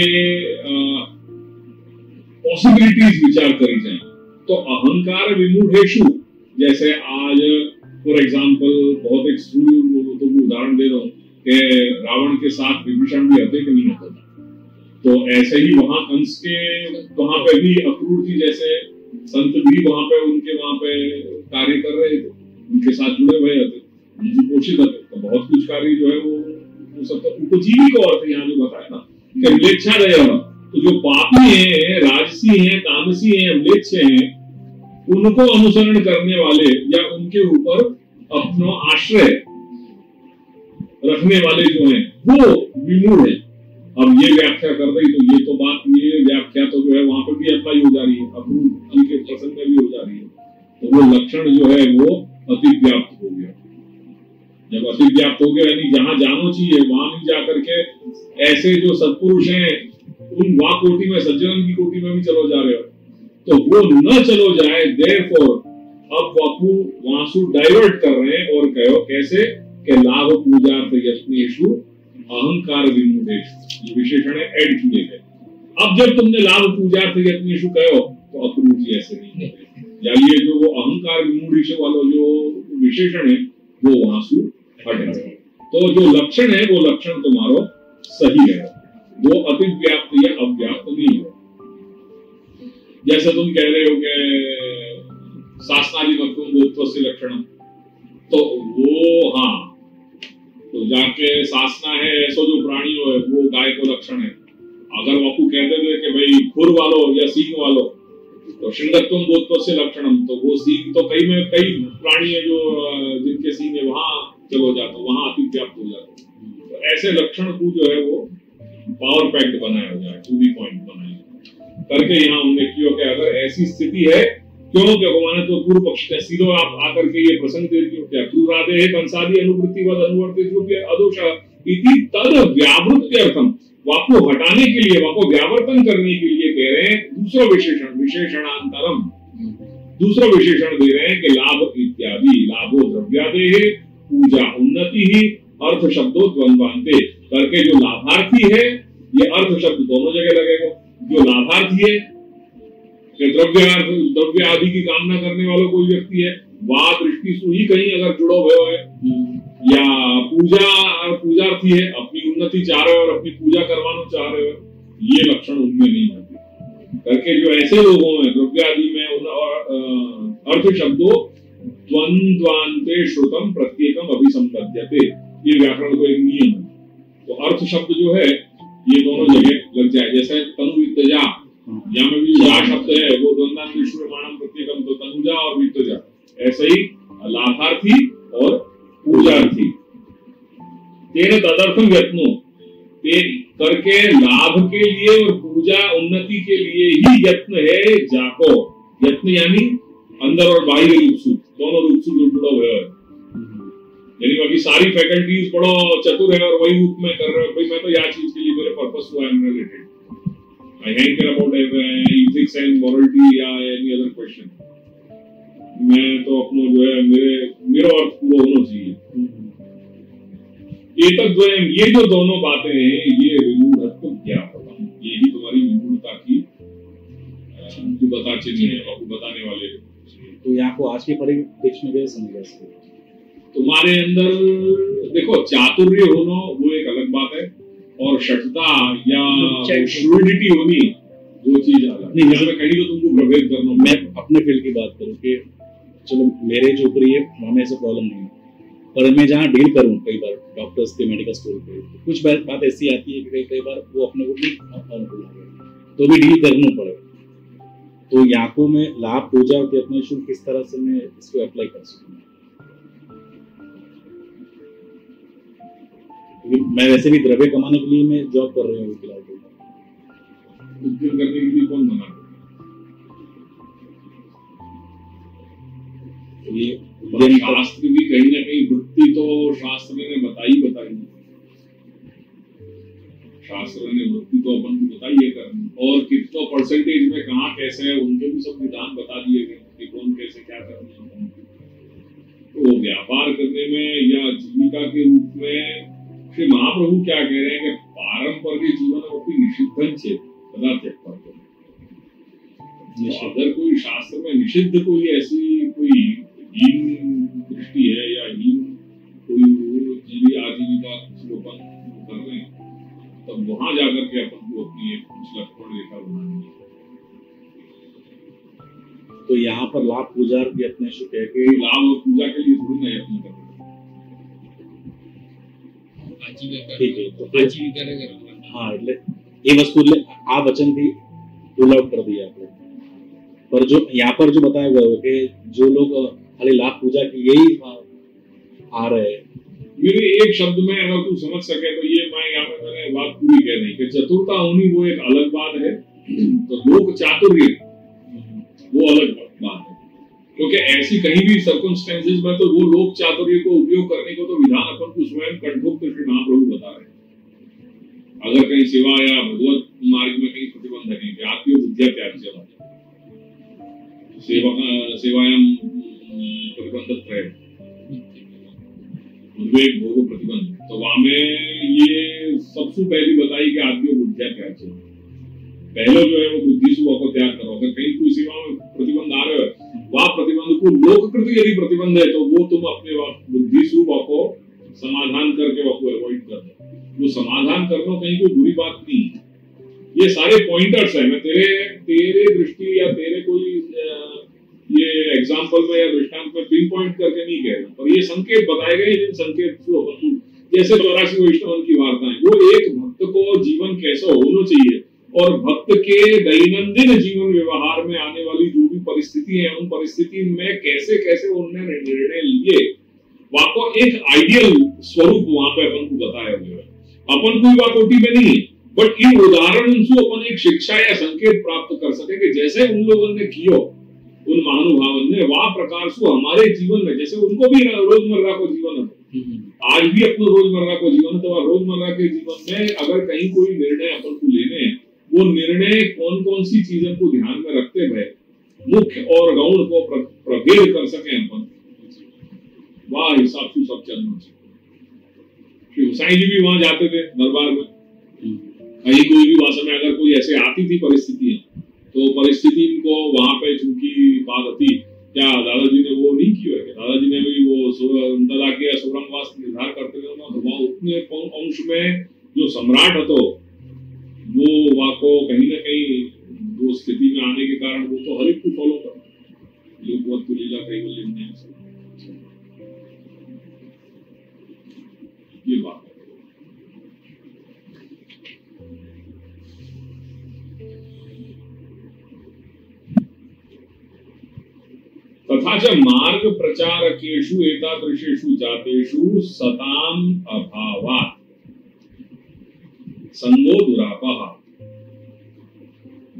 पॉसिबिलिटीज विचार करी जाए। तो अहंकार विमूढ़ेषु, जैसे आज फॉर एग्जांपल बहुत एक तो उदाहरण दे रहा हूं कि रावण के साथ विभीषण भी हते कि नहीं होता था, तो ऐसे ही वहां कंस के वहां पे भी अक्रूर जी जैसे संत भी वहां पे उनके वहां पे कार्य कर रहे थे, उनके साथ जुड़े हुए थे, उनसे पोषित थे। तो बहुत कुछ कार्य जो है वो सब तो उपजीवी को अर्थ यहाँ जो बताया ना कि म्लेच्छा रहेगा। तो जो पापी हैं, राजसी हैं, तामसी हैं, म्लेच्छ हैं, उनको अनुसरण करने वाले या उनके ऊपर अपना आश्रय रखने वाले जो हैं वो विमूढ़ है। अब ये व्याख्या कर रही तो ये तो बात ये व्याख्या तो जो है वहां पर भी अप्लाई हो जा रही है, अक्रूर के प्रसंग में भी हो जा रही है। तो वो लक्षण जो है वो अतिव्याप्त हो गया। जब अतिव्याप्त हो गया यानी जहां जाना चाहिए वहां नहीं जाकर के ऐसे जो सत्पुरुष हैं उन वहां कोटि में सज्जन की कोटि में भी चलो जा रहे हो, तो वो न चलो जाए। देयरफॉर अब वाकु वासु डाइवर्ट कर रहे हैं और कहो कैसे कि लाभ पूजा यत्नेषु अहंकार विमूढ़ेषु, ये विशेषण ऐड किए गए। अब जब तुमने लाभ पूजा यत्नेषु कहो तो अक्रूर जी ऐसे नहीं है, या ये जो वो अहंकार विमूढ़ेषु वाला जो विशेषण है वो वासु हट गए। तो जो लक्षण है वो लक्षण तुम्हारा सही है, वो अतिव्याप्त या अव्याप्त नहीं है। जैसे तुम कह रहे हो कि शासनादि मत्वम भूतत्वस्य लक्षण, तो वो हाँ तो जाके शासना है ऐसा जो प्राणी हो है वो गाय को लक्षण है। अगर वाकु कहते थे कि भाई खुर वालो या सींग वालो तो श्रृंगत्वम भूतत्वस्य लक्षणम, तो वो सींग तो कई प्राणी है जो जिनके सींग है वहां चलो जाता, वहां अतिव्याप्त हो जाता। तो ऐसे लक्षण को जो है वो पावर पैक्ड बनाया हो जाए, टू दी पॉइंट बनाया करके यहाँ हमने किया कि अगर ऐसी स्थिति है क्यों क्या माने तो पूर्व पक्ष का सीधो आप आकर के ये प्रसंग दे दियो क्या क्रूरादे है कंसादी अनुवृत्ति वद अनुवर्तित रूप अदोष इति तद व्यावृत्यर्थम, वाको हटाने के लिए वाको व्यावर्तन करने के लिए कह रहे हैं दूसरा विशेषण विशेषणांतरम, दूसरा विशेषण दे रहे हैं कि लाभ इत्यादि लाभो द्रव्यादे पूजा उन्नति ही अर्थ शब्दों द्वंद्वान्ते, करके जो लाभार्थी है, ये अर्थ शब्द दोनों जगह लगेगा। जो लाभार्थी है कि द्रव्य आदि की कामना करने वाला कोई व्यक्ति है, वाह दृष्टि सुई कहीं अगर जुड़ो हुए है, या पूजार्थी है, अपनी उन्नति चाह रहे हो और अपनी पूजा करवाना चाह रहे हो, ये लक्षण उनमें नहीं आते। करके जो ऐसे लोगों में द्रव्य आदि में अर्थ शब्दों द्वंद्वान्ते श्रुतम प्रत्येकम अभिसंबध्यते, ये व्याकरण को एक नियम है। तो अर्थ शब्द जो है ये दोनों जगह लग जाए। जैसे तनु वित्तजा, यहाँ में भी जा शब्द है वो द्वंद्वान्ते श्रुतमाणम प्रत्येकम, तो तनुजा और वित्तजा, ऐसे ही लाभार्थी और पूजार्थी। तेरे तदर्थम यत्नो, करके लाभ के लिए और पूजा उन्नति के लिए ही यत्न है जाको। यत्न यानी अंदर और बाहर रूप से, दोनों रूप से जुड़ा हुआ है। यानी बाकी सारी फैकल्टीज पढ़ो, चतुर है और वही रूप में कर रहे हो, भाई मैं तो यार चीज के लिए मेरे पर्पस को I am related, I hang care about ethics and morality या एनी अदर क्वेश्चन। मैं तो अपना जो है मेरा अर्थ पूरा होना चाहिए। ये जो दोनों बातें हैं, ये विमूढ़त्व क्या होता है, यही तुम्हारी विमूढ़ता की बताने वाले। तो यहाँ को आज के परिप्रेक्ष्य में कैसे समझा सकते? तुम्हारे अंदर देखो, चातुर्य होना वो एक अलग बात है, और शठता या श्रूडिटी होनी वो चीज अलग। नहीं, जैसे कहीं तो तुमको प्रभेद करना। मैं अपने फील्ड की बात करूँ कि चलो मेरे जो ऊपर है वहाँ में ऐसा प्रॉब्लम नहीं है, पर मैं जहाँ डील करूँ कई बार डॉक्टर्स के मेडिकल स्टोर पे, कुछ बात ऐसी आती है कि कई बार वो अपने को भी अनुकूल हो गए तो भी डील करना पड़े। तो यहाँ को मैं लाभ पूजा और यत्न शुल्क किस तरह से मैं इसको अप्लाई कर सकूँ? मैं वैसे भी द्रव्य कमाने के लिए मैं जॉब कर रही हूँ फिलहाल। उद्योग करने के लिए कौन मना? ये शास्त्र भी कहीं ना कहीं वृत्ति तो शास्त्र ने बताई। शास्त्र ने वृत्ति तो अपन को बताई है करनी, और कितना परसेंटेज में कहाँ कैसे है उनके भी सब विधान बता दिए गए कि कौन कैसे क्या करना है। तो व्यापार करने में या जीविका के रूप में श्री महाप्रभु क्या कह रहे हैं कि पारंपरिक जीवन अपनी निषिद्धं चेत तदा त्यक्त्वा। अगर कोई शास्त्र में निषिद्ध कोई ऐसी कोई हीन दृष्टि है या हीन कोई आजीविका अपन कर रहे हैं, तब वहां जाकर के अपन को अपनी एक लक्ष्मण रेखा बनानी है। तो यहाँ पर लाभ पूजा भी अपने शुभ है कि लाभ और पूजा के लिए थोड़ी ना यत्न कर हाँ, એટલે એ વસ્તુ એટલે આ વચનથી પુલ આઉટ कर दिया आपने। पर जो यहाँ पर जो बताया गया है कि जो लोग खाली लाभ पूजा की यही आ रहे हैं, मेरे एक शब्द में अगर तू समझ सके तो ये मैं यहाँ पे मैंने बात पूरी कह दी कि चतुरता होनी वो एक अलग बात है, तो लोक चातुर्य वो अलग बात है। क्योंकि ऐसी कहीं भी सर्कमस्टेंसेस में तो वो लोक चातुर्य को उपयोग करने को तो विधान अपन को स्वयं कंठोक्त श्री महाप्रभु बता रहे हैं। अगर कहीं सेवा या भगवत मार्ग में कहीं प्रतिबंध है कि आपकी बुद्धिया त्याग चला सेवायाम प्रतिबंधित है, उद्वेग भोग प्रतिबंध, तो वहां में ये सबसे पहली बताई कि आदमी बुद्धिया त्याग चला। पहले जो है वो बुद्धि सुबह को त्याग करो। अगर कहीं कोई सेवा में प्रतिबंध आ रहे हो, वह प्रतिबंध को लोककृत यदि प्रतिबंध है तो वो तुम अपने बुद्धि सुबह को समाधान करके वो अवॉइड कर दो। वो समाधान करना कहीं कोई बुरी बात नहीं है। ये सारे पॉइंटर्स है। मैं तेरे दृष्टि या तेरे कोई ये एग्जाम्पल में या दृष्टांत में पिन पॉइंट करके नहीं कह रहा, पर ये संकेत बताए गए जिन संकेत जैसे 84 वैष्णव की वार्ताएं, वो एक भक्त को जीवन कैसा होना चाहिए और भक्त के दैनंदिन जीवन व्यवहार में आने वाली जो भी परिस्थिति है, उन परिस्थिति में कैसे कैसे उन्होंने निर्णय लिए, वहां को एक आइडियल स्वरूप वहां पे अपन को बताया गया है। अपन कोई वाकोटी में नहीं, बट इन उदाहरण से अपन एक शिक्षा या संकेत प्राप्त कर सके कि जैसे उन लोगों ने किया, उन महानुभावन ने वह प्रकार से हमारे जीवन में, जैसे उनको भी रोजमर्रा को जीवन है, आज भी अपना रोजमर्रा को जीवन है, तो रोजमर्रा के जीवन में अगर कहीं कोई निर्णय अपन को लेने हैं, वो निर्णय कौन कौन सी चीजों को ध्यान में रखते हुए मुख्य और गौण को प्रभेद कर सके अपन, वह हिसाब से सब चलना चाहिए। गोसाई जी भी वहां जाते थे दरबार में। कहीं कोई भी भाषा में अगर कोई ऐसे आती थी परिस्थिति, तो परिस्थिति को वहां पे चूंकि बात आती, क्या दादाजी ने वो नहीं की है? दादाजी ने भी वो दादा के सुरंगवास निर्धार करते थे ना, उतने अंश में जो सम्राट હતો वो वाको कहीं ना कहीं वो स्थिति में आने के कारण वो तो हर एक को फॉलो करता। लोकवत लीला कैवल्य में ये बात है। तथा च मार्ग प्रचारकेषु एतादृशेषु जातेषु सताम अभावात् संगो दुरापः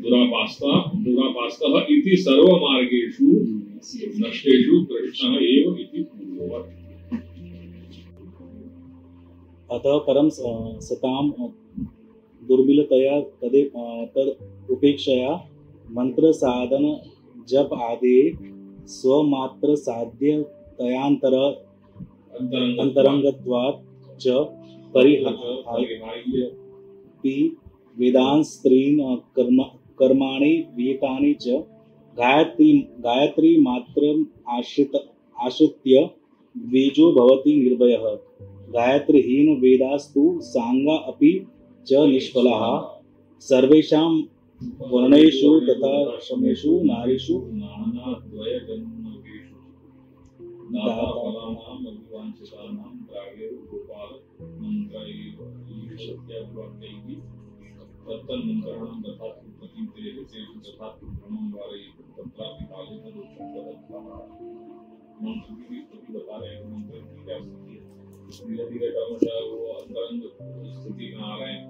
दुरापास्तः इति सर्वमार्गेषु नष्टेषु कृष्णः एव इति पूर्ववत्। अतः परम सताम दुर्मिलतया तद उपेक्षया मंत्र साधन जप आदि स्वमात्र साध्य तयांतर अंतरंगत्वात् च परिहार्य वेदांस्त्रीन् कर्माणि विहितानि च गायत्री मात्रम् आश्रित्य द्विजो भवति निर्भयः। गायत्रीहीन वेदास्तु सांगा अपि च निष्फलाः। सर्वेषां वर्णेषु तथा श्रमेषु नारीषु धीरे धीरे क्रमशः वो अंतरंग स्थिति में आ रहे हैं।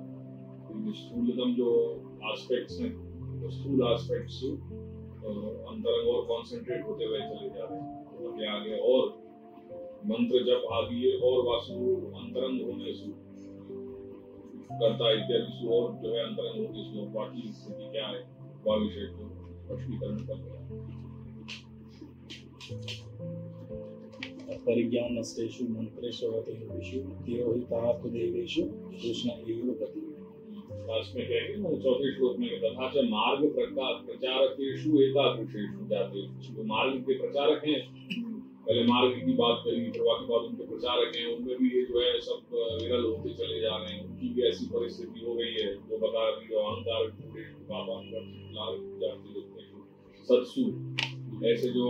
स्थूलतम जो एस्पेक्ट्स हैं वो स्थूल एस्पेक्ट्स अंतरंग और कॉन्सेंट्रेट होते हुए चले जा रहे हैं। तो आगे आगे और मंत्र जप आदि और वासु अंतरंग होने से करता इत्यादि और जो है अंतरंग होने से बाकी स्थिति क्या है वह विषय को स्पष्टीकरण कर रहा है। परिज्ञान नष्टेषु मंत्रेषु अवतेषु देवहितार्थ देवेषु कृष्ण एव गति। लास्ट में कहेंगे ना चौथे श्लोक में तथा च मार्ग प्रचारकेषु एतादृशेषु जातेषु। जो मार्ग के प्रचारक हैं, पहले मार्ग की बात करी, फिर बाकी बात उनके प्रचारक हैं, उनमें भी ये जो है सब विरल होते चले जा रहे हैं। उनकी भी ऐसी परिस्थिति हो गई है जो बता रही है अहंकार सत्सु। ऐसे जो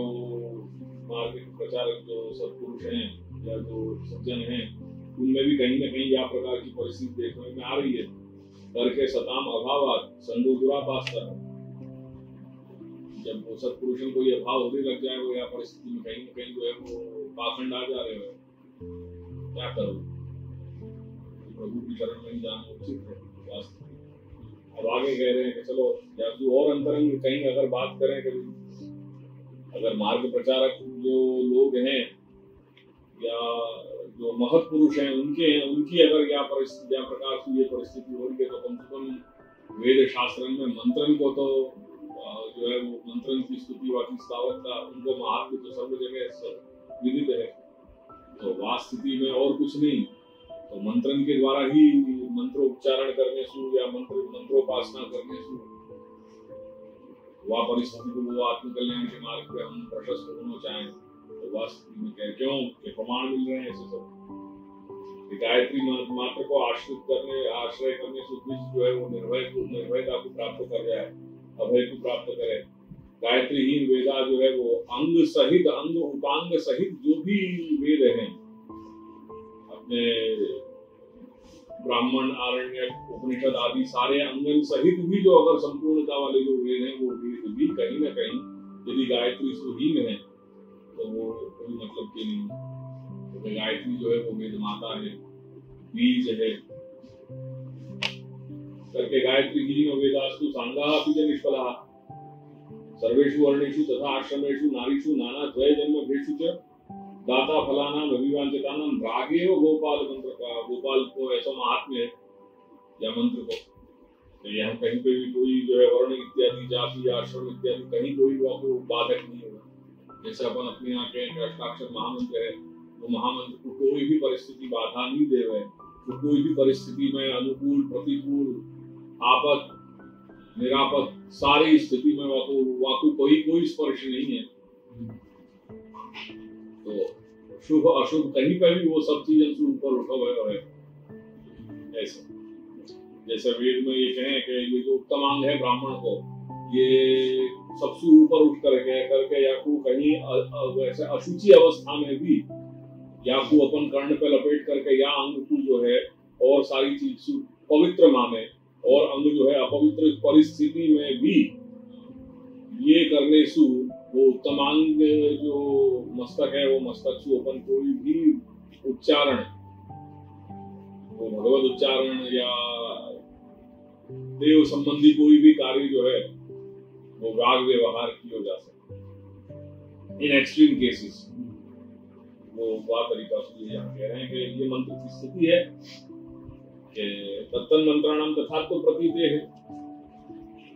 मार्ग के प्रचारक जो सत्पुरुष हैं या जो सज्जन हैं, उनमें भी कहीं न कहीं यह प्रकार की परिस्थिति देखने में आ रही है। करके सताम अभावात संगो दुरापास्ता। जब वो सत्पुरुषों को ये अभाव होने लग जाए वो या परिस्थिति में कहीं न कहीं जो है वो पाखंड आ जा रहे हो, क्या करो? प्रभु की शरण में ही जाना उचित है। अब आगे कह रहे हैं कि चलो या जो और अंतरंग कहीं अगर बात करें कभी, अगर मार्ग प्रचारक जो लोग हैं या जो महत्पुरुष हैं उनकी अगर या परिस्थिति या प्रकार से ये परिस्थिति हो रही है, तो कम से कम वेद शास्त्र में मंत्रन को तो जो है वो मंत्रन की स्तुति वाकी स्थावरता उनको महात्म तो सर्व जगह विदित है। तो वास्तविक में और कुछ नहीं, तो मंत्रन के द्वारा ही मंत्रोच्चारण करने से या मंत्रोपासना करने से वह परिस्थिति को वो आत्मकल्याण के मार्ग पे हम प्रशस्त होना चाहें तो वास्तविक में क्या क्यों के प्रमाण मिल रहे हैं ऐसे सब। गायत्री मात्र को आश्रय करने से जो है वो निर्भयता को प्राप्त कर जाए, अभय को प्राप्त करे। गायत्रीहीन वेदा जो है वो अंग उपांग सहित जो भी वेद हैं अपने ब्राह्मण आरण्य उपनिषद आदि सारे अंगन सहित भी जो अगर संपूर्णता वाले जो वेद हैं वो वेद भी कहीं ना कहीं यदि गायत्री सुहीन है तो वो कोई मतलब के नहीं। तो गायत्री जो है वो वेद माता है, बीज है। करके गायत्री ही वेदास्तु सांगा अपि च निष्फलाः। सर्वेषु वर्णेषु तथा आश्रमेषु नारीषु नाना द्वय जन्म भेषु च दाता फलानाम अभिवांचितानाम रागेव गोपाल मंत्र का। गोपाल को ऐसा महात्म्य है या मंत्र को तो यहाँ कहीं पे भी कोई जो है वर्ण इत्यादि जाति आश्रम इत्यादि कहीं कोई आपको बाधक नहीं होगा। जैसे अपन अपने यहाँ के अष्टाक्षर महामंत्र है, वो महामंत्र को कोई भी परिस्थिति बाधा नहीं दे रहे, तो कोई भी परिस्थिति में अनुकूल प्रतिकूल आपद निरापद सारी स्थिति में वाकु कोई स्पर्श नहीं है। तो शुभ अशुभ कहीं पर भी वो सब चीजें से ऊपर उठा हुआ है। ऐसा जैसे वेद में ये कहें कि ये जो उत्तम अंग है ब्राह्मण को, ये सबसे ऊपर उठ करके या को कहीं वैसे अशुचि अवस्था में भी या को अपन कर्ण पे लपेट करके या अंग को जो है और सारी चीज पवित्र माने, और अंग जो है अपवित्र परिस्थिति में भी ये करने से वो उत्तम अंग जो मस्तक है वो मस्तक से अपन कोई भी उच्चारण, वो भगवत उच्चारण या देव संबंधी कोई भी कार्य जो है वो राग व्यवहार किया जा सकता इन एक्सट्रीम केसेस। वो बात तरीका से यहाँ कह रहे हैं कि ये मंत्र की स्थिति है कि तत्तन मंत्राणाम तथात्व प्रतीते है,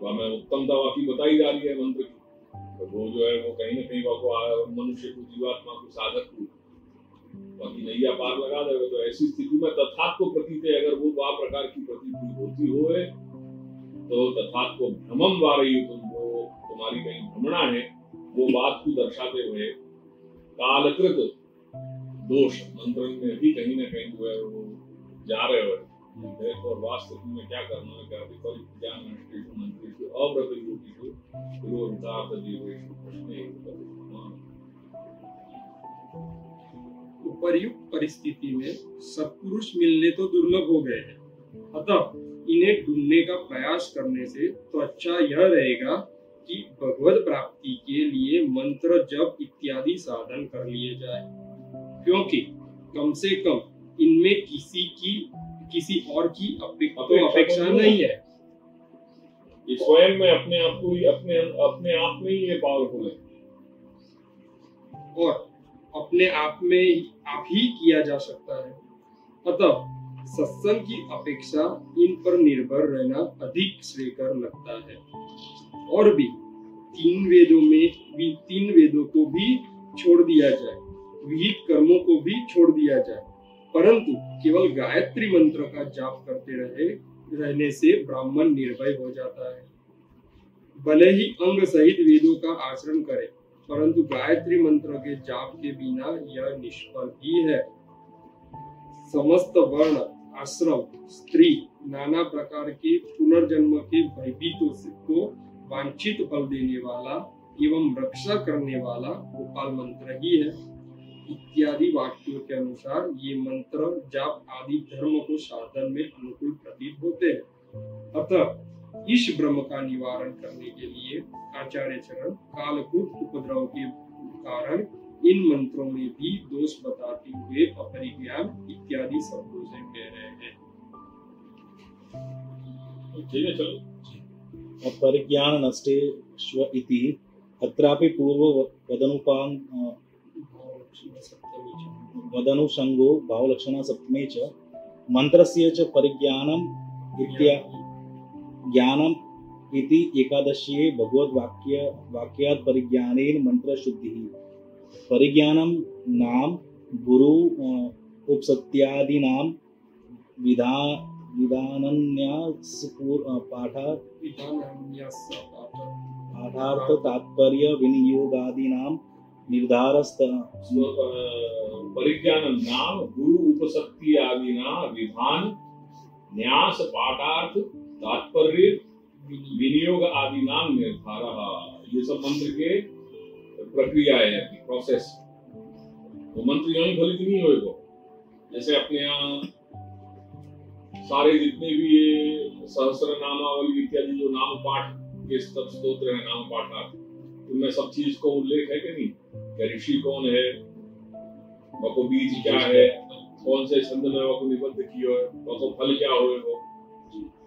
हमें उत्तमता वाकी बताई जा रही है मंत्र की। तो वो जो है वो कहीं ना कहीं मनुष्य को जीवात्मा को साधक को बाकी नैया पार लगा देगा। तो ऐसी स्थिति में तथात्व प्रतीत है, अगर वो बा प्रकार की प्रतीति होती हो तो तथात्व भ्रमम वारयु, तुमको तुम्हारी कहीं भ्रमणा है, वो बात को दर्शाते हुए कालकृत दोष मंत्र में भी कहीं ना कहीं जो है वो जा रहे हो। और वास्तव में क्या करना है, क्या ज्ञान मंत्रेषु अव्रत योगिषु पुरोहितार्थ जीवेषु उपर्युक्त परिस्थिति में सत्पुरुष मिलने तो दुर्लभ हो गए हैं, अतः इन्हें ढूंढने का प्रयास करने से तो अच्छा यह रहेगा कि भगवत प्राप्ति के लिए मंत्र जप इत्यादि साधन कर लिए जाए, क्योंकि कम से कम इनमें किसी और की अपेक्षा नहीं है। स्वयं में अपने आप को ही अपने आप में ही ये पावरफुल है और अपने आप में आप ही किया जा सकता है। अतः सत्संग की अपेक्षा इन पर निर्भर रहना अधिक श्रेयकर लगता है। और भी तीन वेदों को भी छोड़ दिया जाए, विहित कर्मों को भी छोड़ दिया जाए, परंतु केवल गायत्री मंत्र का जाप करते रहने से ब्राह्मण निर्भय हो जाता है। भले ही अंग सहित वेदों का आचरण करे, परंतु गायत्री मंत्र के जाप के बिना यह निष्फल ही है। समस्त वर्ण आश्रम स्त्री नाना प्रकार के पुनर्जन्म के भयभीतों को वांछित फल देने वाला एवं रक्षा करने वाला गोपाल मंत्र ही है। इत्यादि वाक्यों के अनुसार ये मंत्र जाप आदि धर्म को साधन में अनुकूल प्रतीत होते हैं। अतः इस भ्रम का निवारण करने के लिए आचार्य चरण कालकूट उपद्रव के कारण इन मंत्रों में भी दोष बताते हुए अपरिज्ञान इत्यादि शब्दों से कह रहे हैं। ठीक है, चलो। अपरिज्ञान नष्टे स्व इति अत्रापि पूर्व वदनुसंगो भावलक्षणा सप्तमे च मंत्रस्य च परिज्ञानम ज्ञानम इति एकादशीये भगवद्वाक्यात् परिज्ञानेन मंत्र शुद्धिः परिज्ञानम नाम गुरु उपसत्यादीनां विधानन्यास पाठार्थ तात्पर्य विनियोगादीनां निर्धारस्त परिज्ञानम नाम गुरु उपसक्ति आदिना विधान न्यास पाठार्थ तात्पर्य विनियोग आदि नाम निर्धार। ये सब मंत्र के प्रक्रिया है, प्रोसेस। तो मंत्र यूं ही फलित नहीं होएगा। जैसे अपने यहाँ सारे जितने भी ये सहस्र नामावली इत्यादि जो नाम पाठ के स्तोत्र है, नाम पाठ, उनमें सब चीज को उल्लेख है कि नहीं? ऋषि कौन है, वको बीज क्या है, कौन से छंद में वको निबद्ध किया है, वको फल क्या होगा,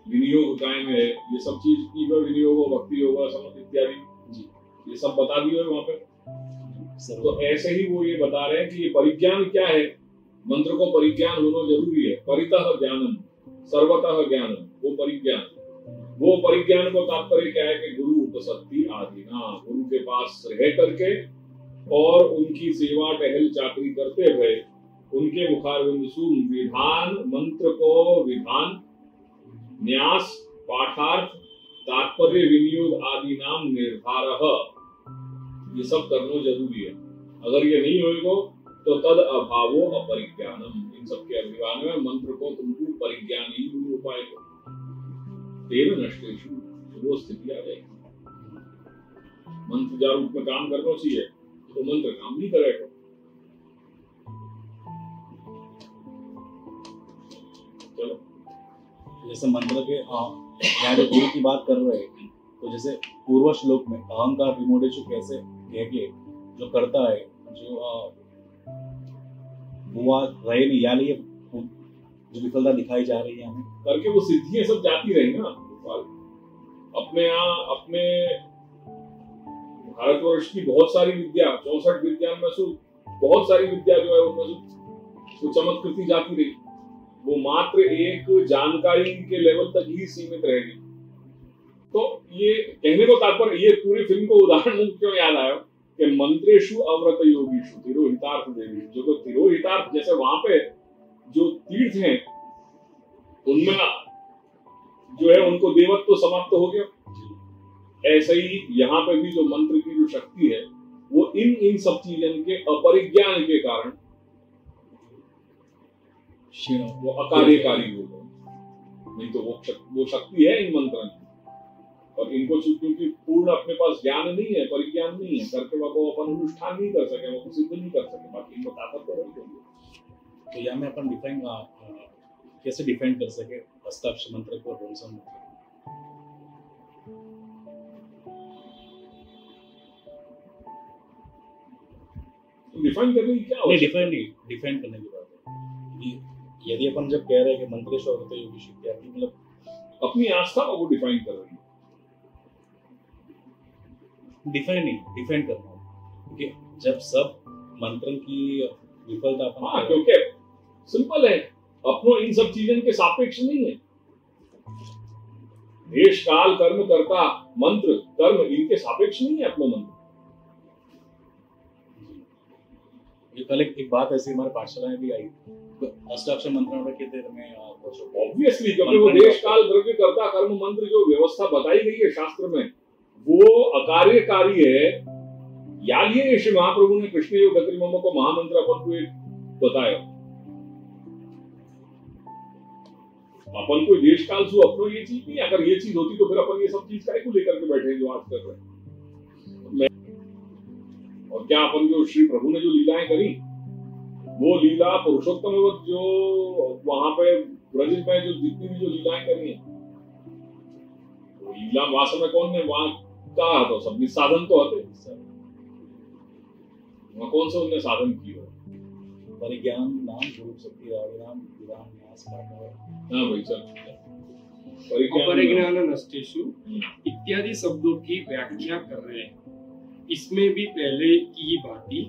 विनियोग काय में है, ये सब चीज की विनियोग हो, भक्ति होगा, समझ इत्यादि ये सब बता दिए वहां पे। तो ऐसे ही वो ये बता रहे हैं कि ये परिज्ञान क्या है। मंत्र को परिज्ञान होना जरूरी है। परितः ज्ञानम सर्वतः ज्ञानम, वो परिज्ञान को तात्पर्य क्या है कि गुरु उपसक्ति आदि ना, गुरु के पास रह करके और उनकी सेवा टहल चाकरी करते हुए उनके मुखारविंदसु विधान मंत्र को विधान न्यास पाठार्थ तात्पर्य विनियोग आदि नाम निर्धारः, ये सब करना जरूरी है। अगर ये नहीं होएगा तो तद अभावो अपरिज्ञानम, इन सब के अभिमान में मंत्र को तुमको परिज्ञान ही नहीं हो पाएगा। तेरह नष्टेषु वो स्थिति आ जाएगी। मंत्र जारूप में काम करना चाहिए तो मंत्र काम नहीं करेगा। चलो, जैसे मंत्र के यहाँ जो गुरु की बात कर रहे हैं, तो जैसे पूर्व श्लोक में अहंकार विमोडेशु कैसे कह के जो करता है, जो हुआ रहे नहीं, यानी ये जो विफलता दिखाई जा रही है हमें करके वो सिद्धियां सब जाती रही ना। अपने यहाँ अपने भारतवर्ष की बहुत सारी विद्या, 64 विद्या में से बहुत सारी विद्या जो है उनमें से चमत्कृति जाती रही। वो मात्र एक जानकारी के लेवल तक ही सीमित रहेगी। तो ये कहने को तात्पर्य, ये पूरी फिल्म को उदाहरण क्यों याद आया कि मंत्रेषु अव्रत योगीषु तिरोहितार्थ देवीषु, जो तिरोहितार्थ जैसे वहां पे जो तीर्थ हैं उनमें जो है उनको देवत्व तो समाप्त हो गया, ऐसे ही यहाँ पे भी जो मंत्र की जो शक्ति है वो इन सब चीजों के अपरिज्ञान के कारण वो अकार्यकारी हो गए। नहीं तो वो शक्ति है इन मंत्रों की, और इनको क्योंकि पूर्ण अपने पास ज्ञान नहीं है, परिज्ञान नहीं है, करके वो अपन अनुष्ठान नहीं कर सके, वो सिद्ध नहीं कर सके, बाकी इनको ताकत तो रही। तो यहाँ में अपन डिफाइन कैसे डिफाइन कर सके अष्टाक्षर मंत्र को, रोमसम मंत्र? डिफाइन करने की क्या नहीं, डिफाइन करने की बात है। यदि अपन जब कह रहे हैं कि मंत्रेश और योगीश इत्यादि, मतलब अपनी आस्था को वो डिफाइन कर रही है। डिफाइन करना, क्योंकि जब सब मंत्रों की विफलता अपन क्योंकि सिंपल है, अपनों इन सब चीजों के सापेक्ष नहीं है। देश काल कर्म कर्ता मंत्र कर्म इनके सापेक्ष नहीं है अपना मंत्र। ये कल एक बात ऐसी हमारे पाठशाला में भी आई, अष्टाक्षर मंत्रों में कहते हैं ऑब्वियसली, क्योंकि वो देश काल द्रव्य कर्ता कर्म मंत्र जो व्यवस्था बताई गई है शास्त्र में वो अकार्यकारी है। याद ये श्री महाप्रभु ने कृष्ण योग गति मम को महामंत्र अपन को बताया। अपन को देश काल से अपनो ये चीज नहीं, अगर ये चीज होती तो फिर अपन ये सब चीज काय को लेकर के बैठे जो आज कर रहे हैं। और क्या अपन जो श्री प्रभु ने जो लीलाएं करी, वो लीला पुरुषोत्तम जो वहां पे ब्रज में जो जितनी भी जो लीलाएं करी है, वो लीला वास्तव में कौन ने वहां कहा, तो सब साधन तो होते, वहां कौन से उनने साधन किए? परिज्ञान नाम गुरु शक्ति राम विधान न्यास पाठ। हाँ भाई चल, परिज्ञान नष्टेषु इत्यादि शब्दों की व्याख्या कर रहे हैं। इसमें भी पहले की भांति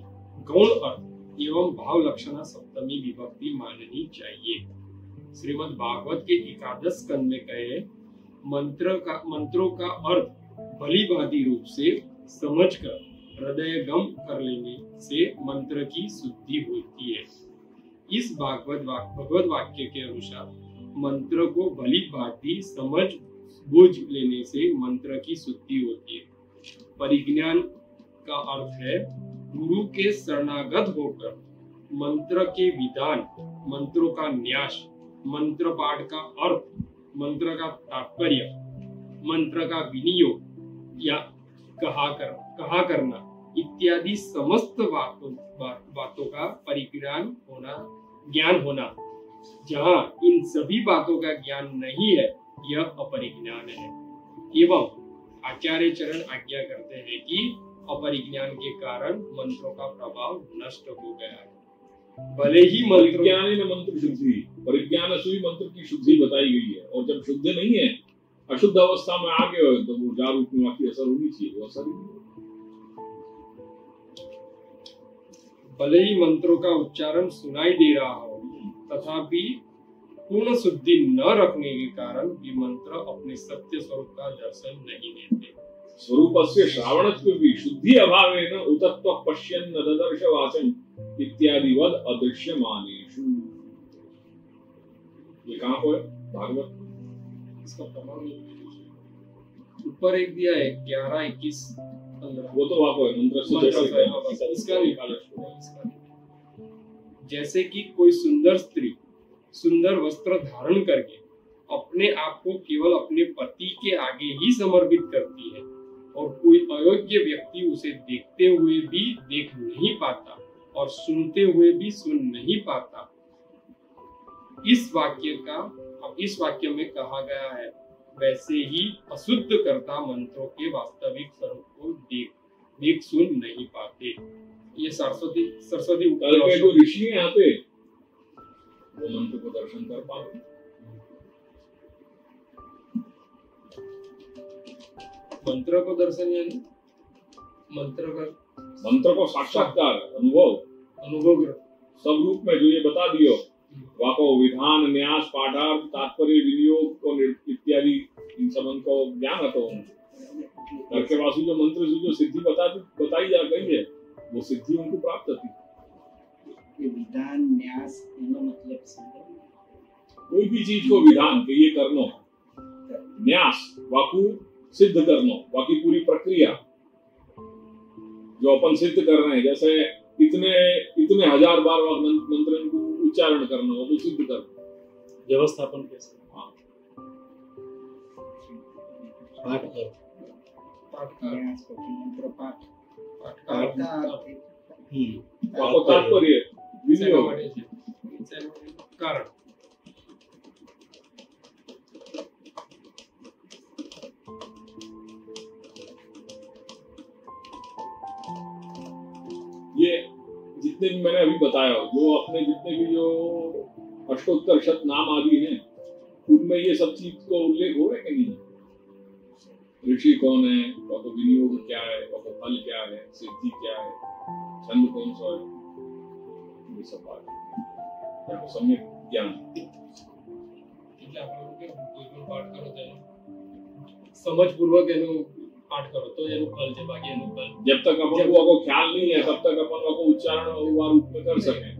गौण अर्थ एवं भाव लक्षणा सप्तमी विभक्ति माननी चाहिए। श्रीमद् भागवत के एकादश स्कंद में कहे मंत्रों का अर्थ भली भांति रूप से समझकर हृदयगम कर लेने से मंत्र की शुद्धि होती है। इस भगवत वाक्य के अनुसार मंत्र को भली भांति समझ बूझ लेने से मंत्र की शुद्धि होती है। परिज्ञान का अर्थ है गुरु के शरणागत होकर मंत्र के विधान, मंत्रों का न्यास, मंत्र पाठ का अर्थ, मंत्र का तात्पर्य, मंत्र का विनियोग या कहा करना इत्यादि समस्त बातों का परिज्ञान होना, ज्ञान होना। जहाँ इन सभी बातों का ज्ञान नहीं है, यह अपरिज्ञान है। एवं आचार्य चरण आज्ञा करते हैं कि अपरिज्ञान के कारण मंत्रों का प्रभाव नष्ट हो गया है। भले ही परिज्ञान में मंत्र शुद्धि, परिज्ञान से ही मंत्र की शुद्धि बताई गई है। और जब शुद्ध नहीं है, अशुद्ध अवस्था में आ गए तो वो जारूप में आपकी असर होनी चाहिए, वो असर नहीं। भले ही मंत्रों का उच्चारण सुनाई दे रहा हो, तथापि पूर्ण शुद्धि न रखने के कारण ये मंत्र अपने सत्य स्वरूप का दर्शन नहीं देते। स्वरूपस्य श्रावणत्वे शुद्धि अभावेन उतत्व पश्यन् ददर्श वाचन इत्यादि वद अदृश्यमानेन। ये कहाँ को है भागवत? इसका प्रमाण ऊपर एक दिया है 11, 21, 15। वो तो वहाँ को है मंत्र से जैसे इसका निकालो। जैसे कि कोई सुंदर स्त्री सुंदर वस्त्र धारण करके अपने आप को केवल अपने पति के आगे ही समर्पित करती है और कोई अयोग्य व्यक्ति उसे देखते हुए भी देख नहीं पाता और सुनते हुए भी सुन नहीं पाता। इस वाक्य में कहा गया है, वैसे ही अशुद्ध कर्ता मंत्रों के वास्तविक स्वरूप को देख सुन नहीं पाते। ये सरस्वती कल के जो ऋषि हैं यहाँ पे वो मंत्र को दर्शन कर पाते। मंत्र को दर्शन यानी मंत्र को साक्षात्कार अनुभव सब रूप में जो ये बता दियो वाको विधान न्यास पाठार्थ तात्पर्य विनियोग को इत्यादि इन सब को ज्ञान है। तो करके वासु जो मंत्र से जो सिद्धि बताई जा गई है वो सिद्धि उनको प्राप्त थी। विधान न्यास मतलब कोई भी चीज को विधान के ये करनो, न्यास वाकु सिद्ध करनो, बाकी पूरी प्रक्रिया जो अपन सिद्ध कर रहे हैं, जैसे इतने हजार बार मंत्र को उच्चारण करना हो तो सिद्ध करना व्यवस्थापन कैसे? हाँ पाठ तात्पर्य विनियोग कारण ये जितने भी मैंने अभी बताया जो अपने जितने भी जो अष्टोत्तर शत नाम आदि हैं उनमें ये सब चीज को उल्लेख हो रहा है कि नहीं? ऋषि कौन है, और तो विनियोग क्या है, और तो फल क्या है, सिद्धि क्या है, छंद कौन सा है, ये सब बात सम्यक ज्ञान समझ पूर्वक पाठ करो तो एनु फल છે बाकी एनु फल जब तक अपन को ख्याल नहीं है तब तक अपन को उच्चारण हुआ रूप में कर सके।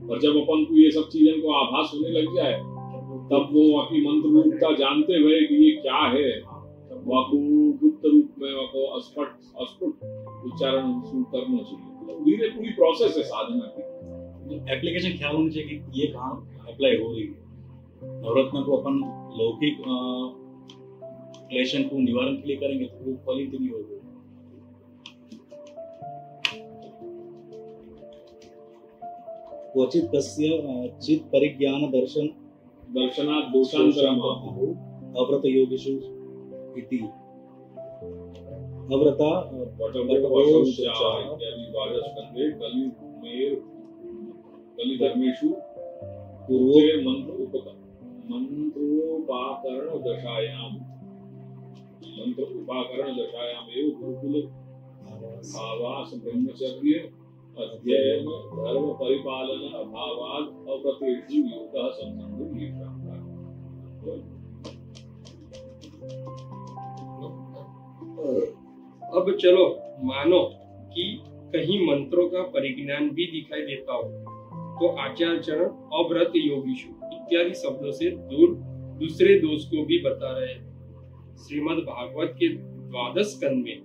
और जब अपन को ये सब चीजें को आभास होने लग जाए तब वो वाकी मंत्र रूपता जानते हुए कि ये क्या है वाकु गुप्त रूप में वाको अस्फुट उच्चारण शुरू करना चाहिए। धीरे पूरी प्रोसेस है साधना की। एप्लीकेशन ख्याल होनी चाहिए कि ये कहाँ अप्लाई हो रही है। नवरत्न को अपन लौकिक क्लेशन को निवारण के लिए करेंगे तो वो फलित नहीं होगा। क्वचित कस्य चित परिज्ञान दर्शनात् दोषांतरम अव्रत योगिषु इति अव्रता कलि धर्मेषु पूर्वे मंत्रोपाकरण दशायाम एव गुरुकुल आवास ब्रह्मचर्य अध्ययन धर्म परिपालन अभावाद अव्रतेषु योगः संसंगः। अब चलो मानो कि कहीं मंत्रों का परिज्ञान भी दिखाई देता हो तो आचार्य चरण अव्रत योगीशु इत्यादि शब्दों से दूसरे दोष को भी बता रहे हैं। श्रीमद् भागवत के 12 स्कंद में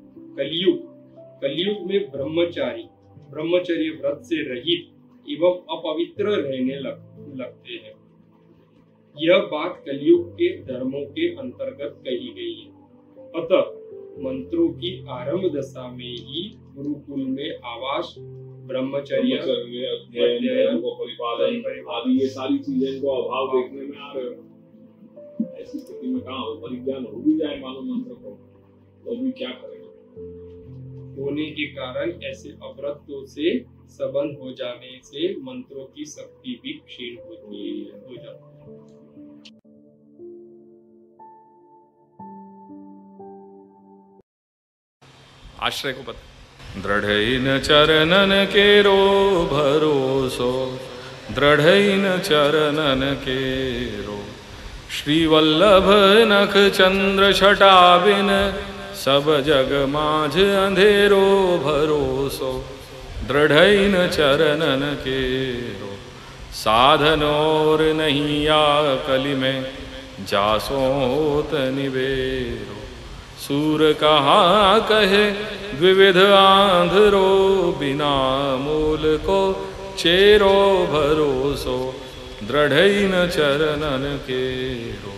कलयुग में ब्रह्मचर्य व्रत से रहित एवं अपवित्र रहने लगते हैं। यह बात कलयुग के धर्मों के अंतर्गत कही गई है। अतः मंत्रों की आरंभ दशा में ही गुरुकुल में आवास ब्रह्मचर्य अध्ययन को परिपालन आदि ये सारी चीजें को अभाव देखने में आ रहे हो। ऐसी स्थिति में कहाँ हो परिज्ञान हो भी जाए मानो मंत्र को तो भी क्या करेंगे। होने के कारण ऐसे अव्रतों से संबंध हो जाने से मंत्रों की शक्ति भी क्षीण हो जाती है। आश्रय को पता दृढ़ चरणन केरो भरोसो दृढ़ चरणन केरो श्रीवल्लभ नख चंद्र छटाबिन सब जग माझ अंधेरो भरोसो दृढ़ चरणन केरो साधनोर नहीं या कली में जासोत निवेरो। सूर कहाँ कहे द्विविध आंधरो, बिना मूल को चेरो भरोसो। दृढ़इन चरणन केरो,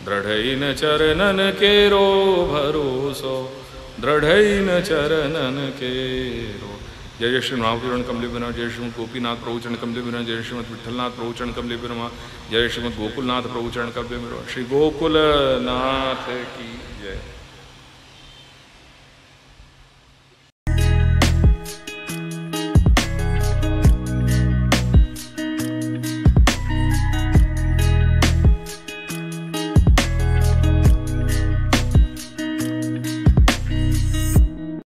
दृढ़इन चरणन केरो भरोसो। दृढ़इन चरणन केरो। जय जय श्री महापुराण कमले बिना, जय श्रीमद गोपीनाथ प्रभुचरण कमले बिना, जय श्रीमद विठलनाथ प्रभुचरण कमले बिना, जय श्रीमद गोकुलनाथ प्रभुचरण कमले बिना। श्री गोकुलनाथ की जय।